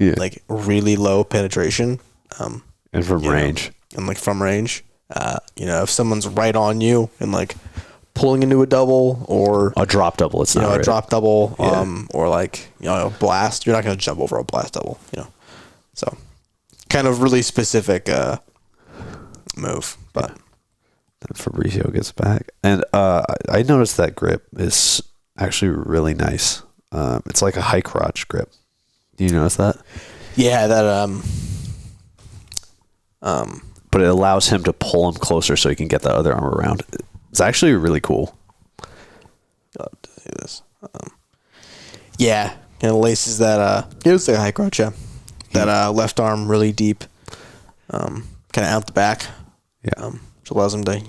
like really low penetration. And from range. And like from range. If someone's right on you and like pulling into a double or a drop double, it's not a drop double, or like a blast. You're not going to jump over a blast double, So, kind of really specific move, but then Fabricio gets back, and I noticed that grip is actually really nice. It's like a high crotch grip. Do you notice that? Yeah, that but it allows him to pull him closer so he can get that other arm around. It's actually really cool. Love to see this. Yeah, and it laces that. It was like a high crotch, yeah. That left arm really deep, kind of out the back. Yeah, which allows him to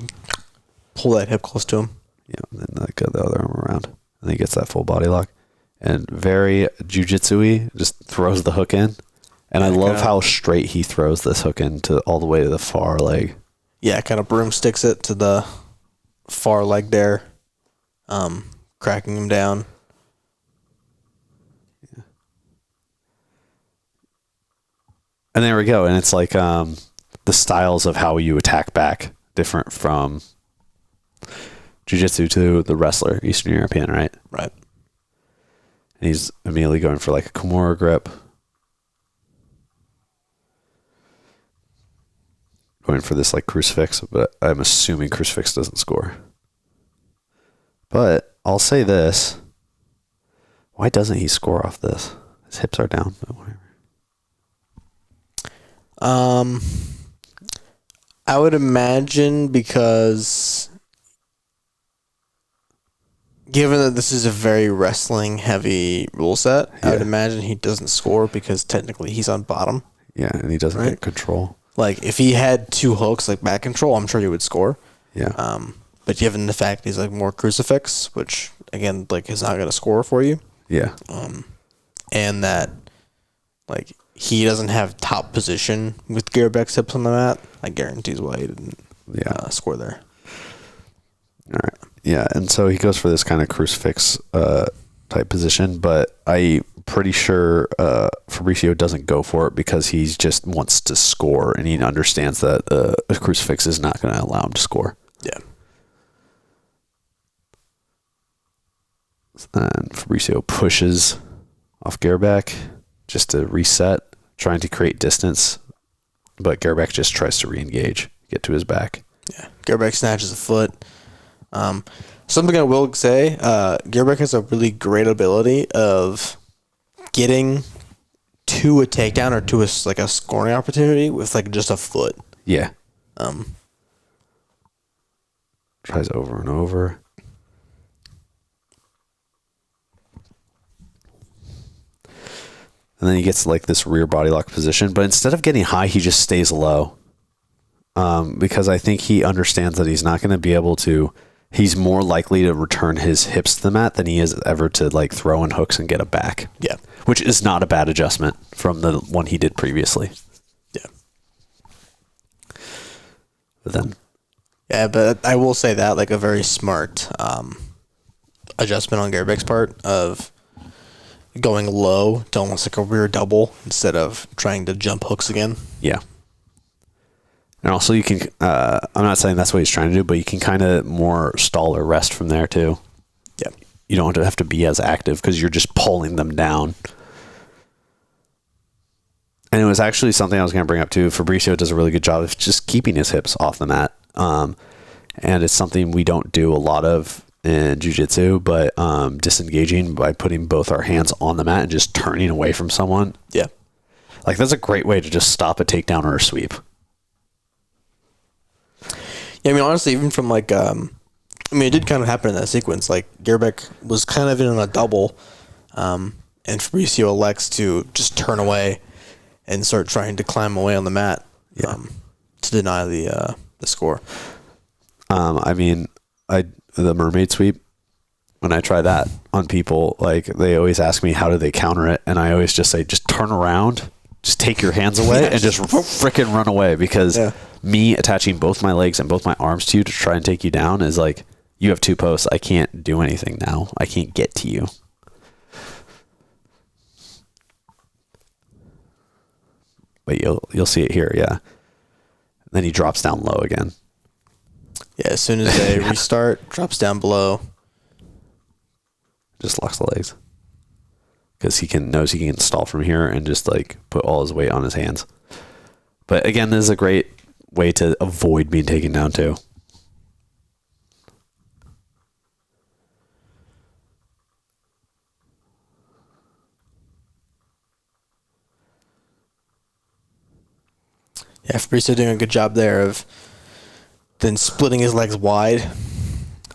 pull that hip close to him. Yeah, and then like the other arm around, and he gets that full body lock, and very jiu-jitsu-y, just throws the hook in, and I love how straight he throws this hook in to all the way to the far leg. Yeah, kind of broomsticks it to the far leg there, cracking him down. Yeah. And there we go. And it's like the styles of how you attack back different from jiu-jitsu to the wrestler, Eastern European, right? Right. And he's immediately going for like a Kimura grip. Going for this like crucifix, but I'm assuming crucifix doesn't score. But I'll say this. Why doesn't he score off this? His hips are down, but whatever. I would imagine because given that this is a very wrestling heavy rule set, I would imagine he doesn't score because technically he's on bottom. Yeah, and he doesn't get control. Like, if he had two hooks, like back control, I'm sure he would score. Yeah. But given the fact he's like more crucifix, which again, like, is not going to score for you. Yeah. And that, like, he doesn't have top position with Gairbek's hips on the mat, I guarantees why he didn't score there. All right. Yeah, and so he goes for this kind of crucifix type position, but I'm pretty sure Fabricio doesn't go for it because he just wants to score, and he understands that a crucifix is not going to allow him to score. Yeah. And Fabricio pushes off Gairbek just to reset, trying to create distance. But Gairbek just tries to re-engage, get to his back. Yeah, Gairbek snatches a foot. Something I will say, Gairbek has a really great ability of getting to a takedown or to a scoring opportunity with like just a foot. Yeah. Tries over and over. And then he gets like this rear body lock position, but instead of getting high, he just stays low. Because I think he understands that he's not going to be able to. He's more likely to return his hips to the mat than he is ever to like throw in hooks and get a back. Yeah, which is not a bad adjustment from the one he did previously. Yeah. But then. Yeah, but I will say that like a very smart adjustment on Gairbek's part of going low to almost like a rear double instead of trying to jump hooks again. Yeah. And also you can, I'm not saying that's what he's trying to do, but you can kind of more stall or rest from there too. Yeah. You don't have to be as active because you're just pulling them down. And it was actually something I was going to bring up too. Fabricio does a really good job of just keeping his hips off the mat. And it's something we don't do a lot of in jiu-jitsu, but disengaging by putting both our hands on the mat and just turning away from someone. Yeah. Like that's a great way to just stop a takedown or a sweep. Yeah, I mean, honestly, even from like, it did kind of happen in that sequence. Like, Gairbek was kind of in a double, and Fabricio elects to just turn away and start trying to climb away on the mat to deny the score. The mermaid sweep, when I try that on people, like they always ask me how do they counter it, and I always just say just turn around, just take your hands away and just frickin' run away, because me attaching both my legs and both my arms to you to try and take you down is like, you have two posts, I can't do anything now, I can't get to you. But you'll see it here, yeah. Then he drops down low again. Yeah, as soon as they restart, drops down below. Just locks the legs. Because knows he can stall from here and just like put all his weight on his hands. But again, this is a great way to avoid being taken down too. Yeah, Fabricio doing a good job there of then splitting his legs wide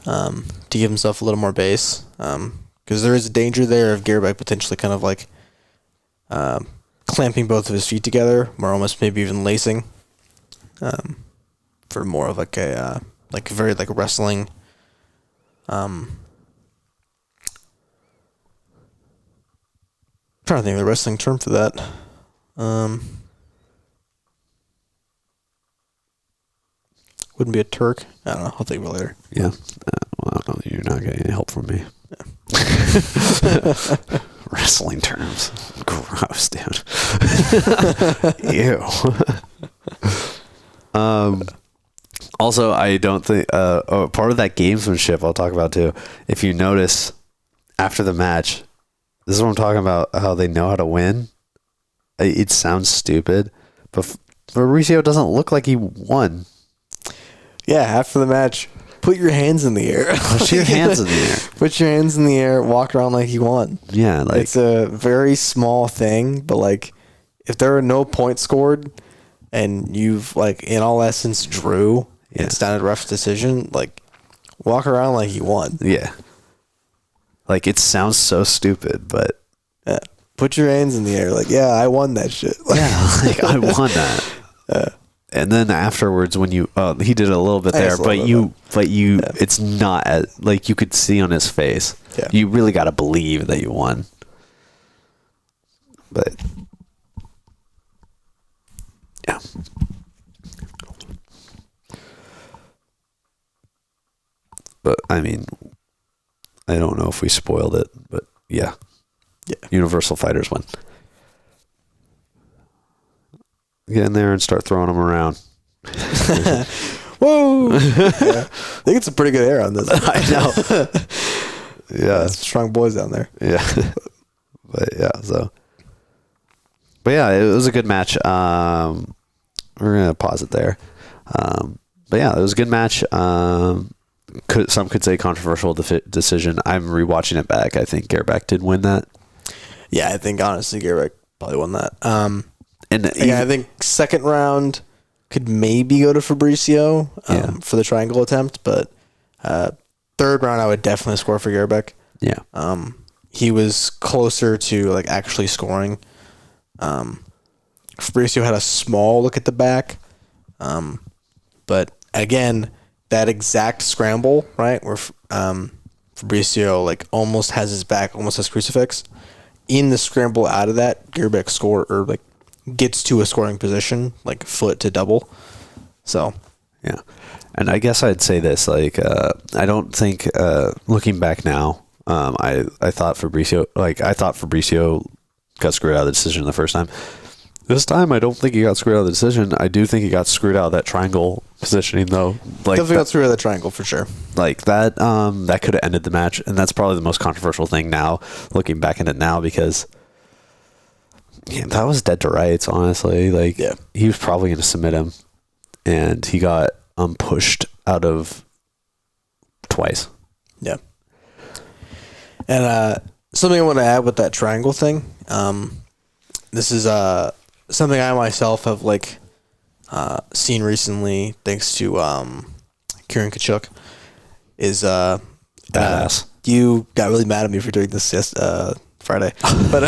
to give himself a little more base. Because there is a danger there of Gairbek potentially kind of like clamping both of his feet together, or almost maybe even lacing, for more of like a very like wrestling. I'm trying to think of the wrestling term for that. Wouldn't be a Turk. I don't know. I'll think of it later. Yeah. Well, you're not getting any help from me. Yeah. Wrestling terms. Gross, dude. Ew. Also, I don't think... part of that gamesmanship I'll talk about too. If you notice, after the match, this is what I'm talking about, how they know how to win. It sounds stupid, but Fabricio doesn't look like he won. Yeah, after the match, put your hands in the air. Put your hands in the air. Put your hands in the air, walk around like you won. Yeah, like it's a very small thing, but like if there are no points scored and you've like in all essence drew, it's not a rough decision, like walk around like you won. Yeah. Like it sounds so stupid, but put your hands in the air, like I won that shit. Like, like I won that. And then afterwards, when you, he did a little bit there, but you, it's not as, like you could see on his face. Yeah. You really got to believe that you won. But yeah. But I mean, I don't know if we spoiled it, but yeah. Universal Fighters win. Get in there and start throwing them around. Whoa! I think it's a pretty good air on this. I know. Yeah. Strong boys down there. Yeah. But yeah, it was a good match. We're going to pause it there. But yeah, it was a good match. Some could say controversial decision. I'm rewatching it back. I think Gairbek did win that. Yeah, I think honestly Gairbek probably won that. And I think second round could maybe go to Fabricio for the triangle attempt, but third round I would definitely score for Gairbek. Yeah. He was closer to like actually scoring. Fabricio had a small look at the back, but again, that exact scramble, right, where Fabricio like almost has his back, almost has crucifix. In the scramble out of that, Gairbek score or like gets to a scoring position, like foot to double. So, yeah, and I guess I'd say this, like, I don't think looking back now, I thought Fabricio got screwed out of the decision the first time. This time, I don't think he got screwed out of the decision. I do think he got screwed out of that triangle positioning, though. Like, definitely got screwed out of the triangle for sure. Like that, that could have ended the match, and that's probably the most controversial thing now, looking back at it now, because that was dead to rights. Honestly, like he was probably going to submit him, and he got pushed out of twice. Yeah, and something I want to add with that triangle thing. This is something I myself have like seen recently, thanks to Kieran Kachuk, is badass. You got really mad at me for doing this Friday, but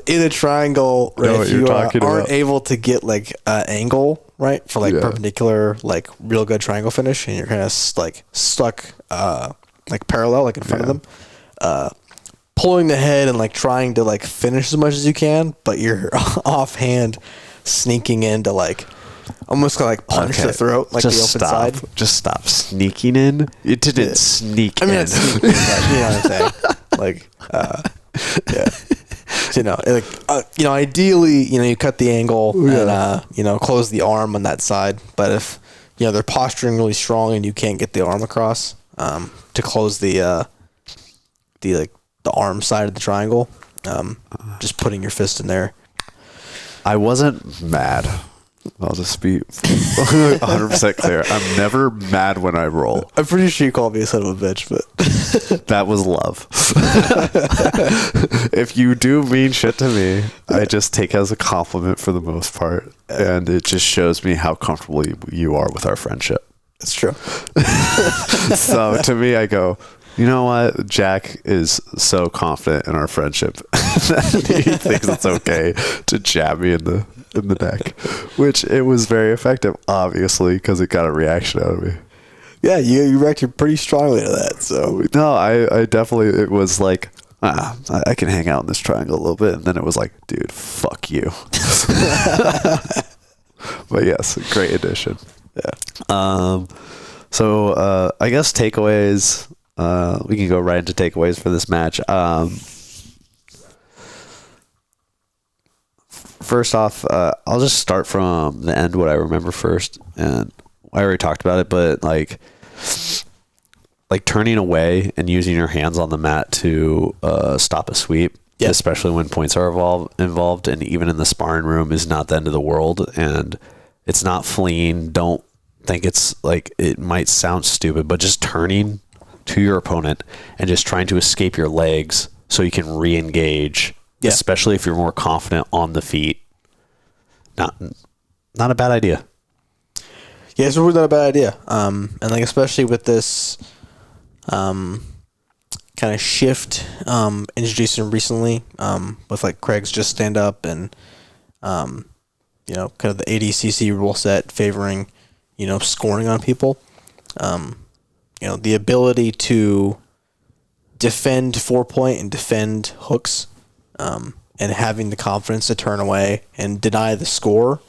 in a triangle, right, if you aren't able to get like angle right for like perpendicular, like real good triangle finish, and you're kind of like stuck like parallel, like in front of them. Pulling the head and like trying to like finish as much as you can, but you're offhand sneaking in to like almost kind of like punch the throat, like just the open side. Just stop sneaking in. It didn't sneak in. I mean, it's sneaking in, but you know what I'm saying? Like, so, ideally, you cut the angle and close the arm on that side. But if they're posturing really strong and you can't get the arm across to close the arm side of the triangle, just putting your fist in there. I wasn't mad. I'll just be 100% clear. I'm never mad when I roll. I'm pretty sure you called me a son of a bitch, but that was love. If you do mean shit to me, I just take it as a compliment for the most part, and it just shows me how comfortable you are with our friendship. It's true. So to me, I go, you know what? Jack is so confident in our friendship that he thinks it's okay to jab me in the neck, which it was very effective, obviously, because it got a reaction out of me. Yeah, you reacted pretty strongly to that. So no, I definitely, it was like, I can hang out in this triangle a little bit, and then it was like, dude, fuck you. But yes, great addition. Yeah. So I guess takeaways. We can go right into takeaways for this match. First off, I'll just start from the end, what I remember first. And I already talked about it, but like turning away and using your hands on the mat to stop a sweep, especially when points are involved, and even in the sparring room, is not the end of the world. And it's not fleeing. Don't think it's like, it might sound stupid, but just turning to your opponent and just trying to escape your legs so you can re-engage, especially if you're more confident on the feet. Not a bad idea. Yeah, it's really not a bad idea. And like, especially with this kind of shift introduced recently with like Craig's just stand up and kind of the ADCC rule set favoring scoring on people. The ability to defend 4-point and defend hooks, and having the confidence to turn away and deny the score,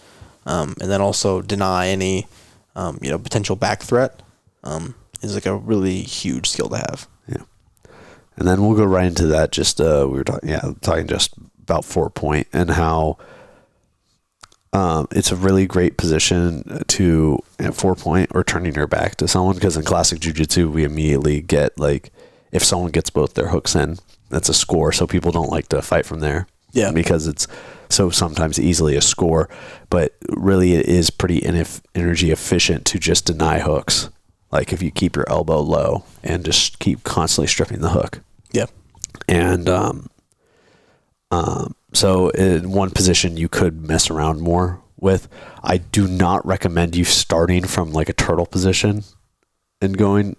and then also deny any, potential back threat, is like a really huge skill to have. Yeah. And then we'll go right into that. Just, we were talking just about 4-point and how it's a really great position to at 4-point or turning your back to someone, because in classic jiu-jitsu we immediately get like, if someone gets both their hooks in, that's a score. So people don't like to fight from there, because it's so sometimes easily a score. But really, it is pretty energy efficient to just deny hooks. Like if you keep your elbow low and just keep constantly stripping the hook. Yeah. And so in one position you could mess around more with. I do not recommend you starting from like a turtle position and going.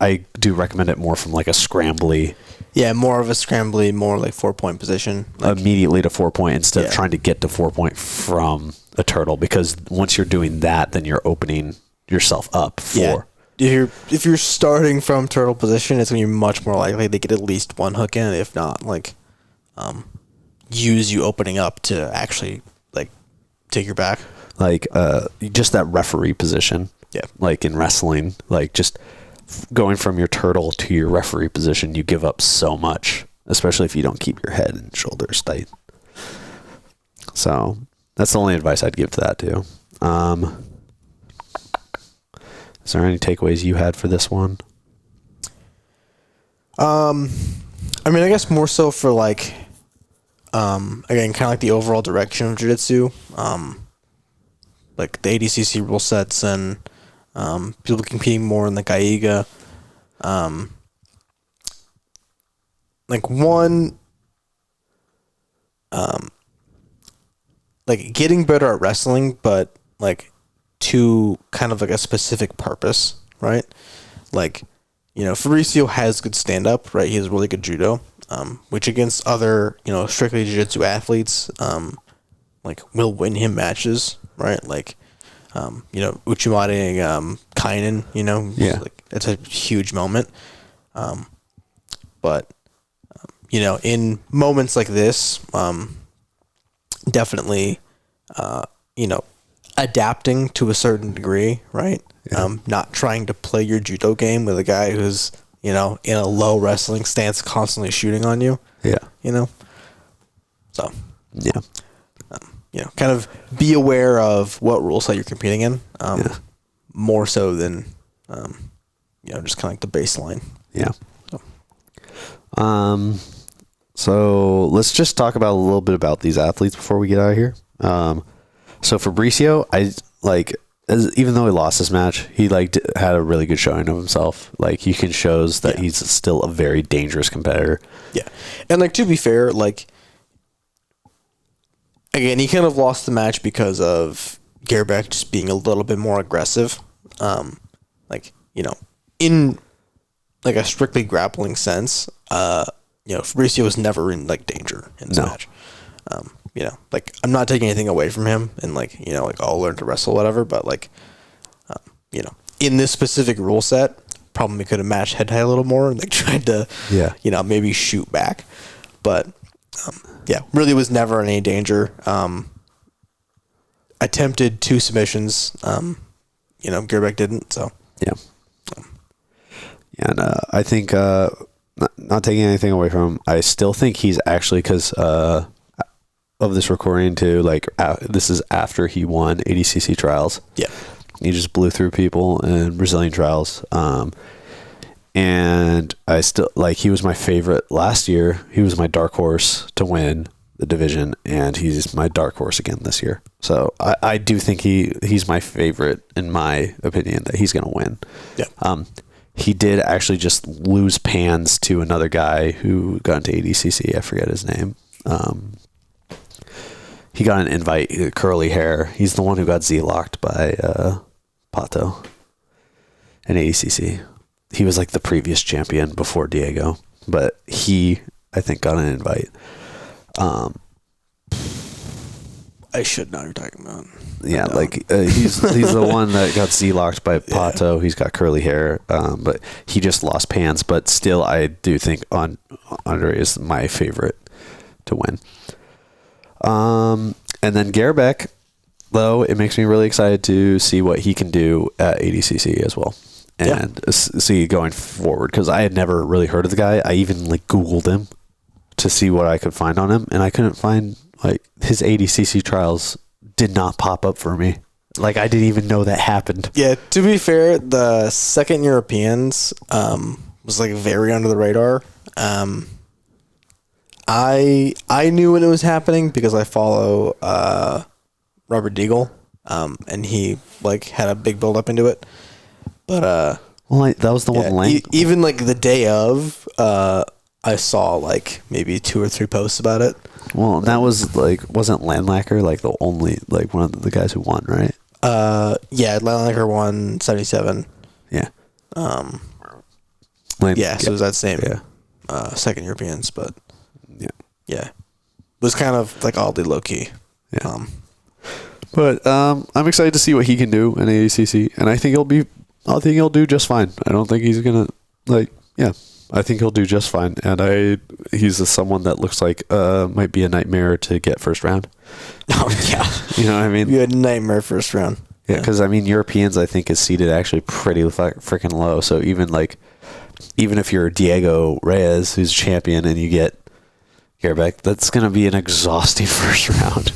I do recommend it more from like a scrambly. Yeah, more of a scrambly, more like 4-point position. Like, immediately to 4-point instead of trying to get to 4-point from a turtle, because once you're doing that, then you're opening yourself up for. Yeah. If you're starting from turtle position, it's going to be much more likely to get at least one hook in, if not like use you opening up to actually like take your back. Like just that referee position. Yeah. Like in wrestling, like just going from your turtle to your referee position, you give up so much, especially if you don't keep your head and shoulders tight. So that's the only advice I'd give to that too. Is there any takeaways you had for this one? I mean, I guess more so for like, again, kind of like the overall direction of jiu-jitsu, like the ADCC rule sets and people competing more in the AIGA. Like one, like getting better at wrestling, but like to kind of like a specific purpose, right? Like, you know, Fabricio has good stand-up, right? He has really good judo, which against other, you know, strictly jiu-jitsu athletes, like will win him matches, right? Like, you know, Uchimata Kainen, you know, like it's a huge moment. But, you know, in moments like this, definitely, you know, adapting to a certain degree, right? Yeah. Not trying to play your judo game with a guy who's, you know, in a low wrestling stance, constantly shooting on you. Yeah. You know? So. Yeah. You know, kind of be aware of what rule set you're competing in, more so than, you know, just kind of like the baseline. Yeah. So let's just talk about a little bit about these athletes before we get out of here. So Fabricio, even though he lost this match, he had a really good showing of himself. Like he shows that he's still a very dangerous competitor. Yeah. And like, to be fair, like, again, he kind of lost the match because of Gairbek just being a little bit more aggressive. Like, you know, in like a strictly grappling sense, you know, Fabricio was never in like danger in this match. You know, like I'm not taking anything away from him and like, you know, like I'll learn to wrestle, whatever. But like, you know, in this specific rule set, probably could have matched head to head a little more and like tried to, you know, maybe shoot back. But, yeah, really was never in any danger. Attempted 2 submissions. You know, Gairbek didn't. So yeah, and I think not taking anything away from him, I still think he's actually, because of this recording too. Like this is after he won ADCC trials. Yeah, he just blew through people in Brazilian trials. And I still he was my favorite last year. He was my dark horse to win the division, and he's my dark horse again this year. So I do think he's my favorite, in my opinion, that he's going to win. Yeah. He did actually just lose pans to another guy who got into ADCC. I forget his name. He got an invite, curly hair. He's the one who got Z-locked by Pato in ADCC. He was like the previous champion before Diego, but he, I think, got an invite. I should know what you're talking about. Yeah, he's the one that got Z-locked by Pato. Yeah. He's got curly hair, but he just lost pans. But still, I do think Andrey is my favorite to win. And then Gairbek, though, it makes me really excited to see what he can do at ADCC as well. And see going forward, because I had never really heard of the guy. I even Googled him to see what I could find on him, and I couldn't find his ADCC trials did not pop up for me. Like, I didn't even know that happened. Yeah, to be fair, the second Europeans was like very under the radar. I knew when it was happening because I follow Robert Deagle, and he like had a big build up into it. But well, that was the one. Even like the day of, I saw like maybe 2 or 3 posts about it. Well, that was like, wasn't Landlacker like the only, like one of the guys who won, right? Yeah, Landlacker won 77. Yeah. So it was that same second Europeans, but yeah, it was kind of like oddly low key. Yeah. But I'm excited to see what he can do in ADCC, and I think he'll do just fine. I don't think he's gonna I think he'll do just fine, and he's someone that looks like might be a nightmare to get first round. Oh yeah, you know what I mean? You had a nightmare first round. Yeah, because I mean Europeans I think is seated actually pretty freaking low. So even if you're Diego Reyes, who's champion, and you get Gairbek, that's gonna be an exhausting first round.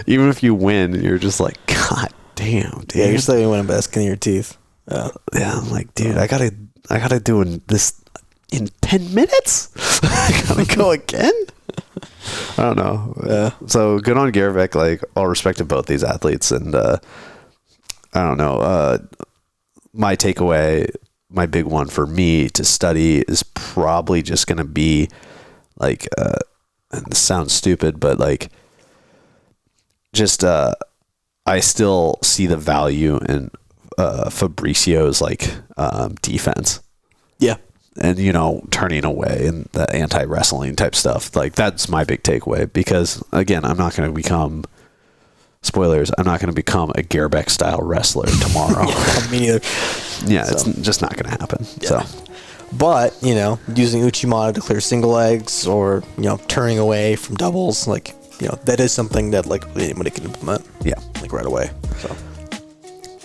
Even if you win, you're just like, God damn, dude. Yeah, you're still gonna win by the skin of your teeth. Yeah, I'm like, dude, I gotta do this in 10 minutes. I gotta go again. I don't know. Yeah. So good on Gairbek. Like, all respect to both these athletes, and I don't know. My takeaway, my big one for me to study is probably just gonna be like, and this sounds stupid, but like, just I still see the value in Fabricio's like defense. Yeah. And, turning away and the anti-wrestling type stuff. Like, that's my big takeaway, because again, I'm not going to become a Gairbek style wrestler tomorrow. Me neither. Yeah, so. It's just not going to happen. Yeah. So, but using Uchimata to clear single legs, or turning away from doubles, like that is something that like anybody can implement. Yeah, like right away. So,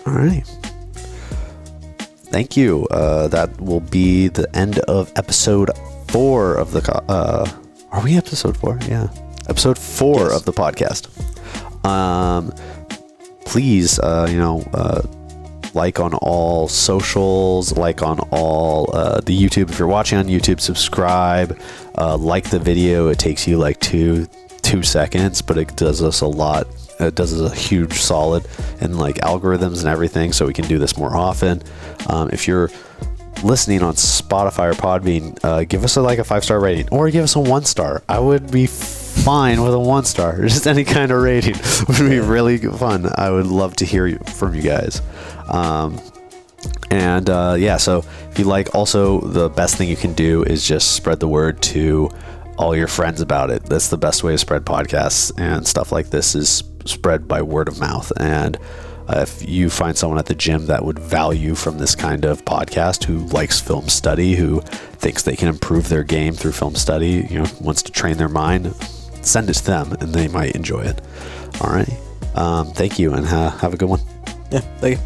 all right. Thank you. That will be the end of episode 4 of the. Are we episode 4? Yeah, episode 4 of the podcast. Please, like on all socials, like on all the YouTube. If you're watching on YouTube, subscribe. Like the video. It takes you like two seconds, but it does us a lot. It does us a huge solid in like algorithms and everything, so we can do this more often. If you're listening on Spotify or Podbean, give us a 5-star rating, or give us a 1-star. I would be fine with a 1-star. Just any kind of rating would be really fun. I would love to hear from you guys. So if you like, also the best thing you can do is just spread the word to all your friends about it. That's the best way to spread podcasts and stuff like this, is spread by word of mouth. And if you find someone at the gym that would value from this kind of podcast, who likes film study, who thinks they can improve their game through film study, wants to train their mind, send it to them and they might enjoy it. All right. Thank you, and have a good one. Yeah, thank you.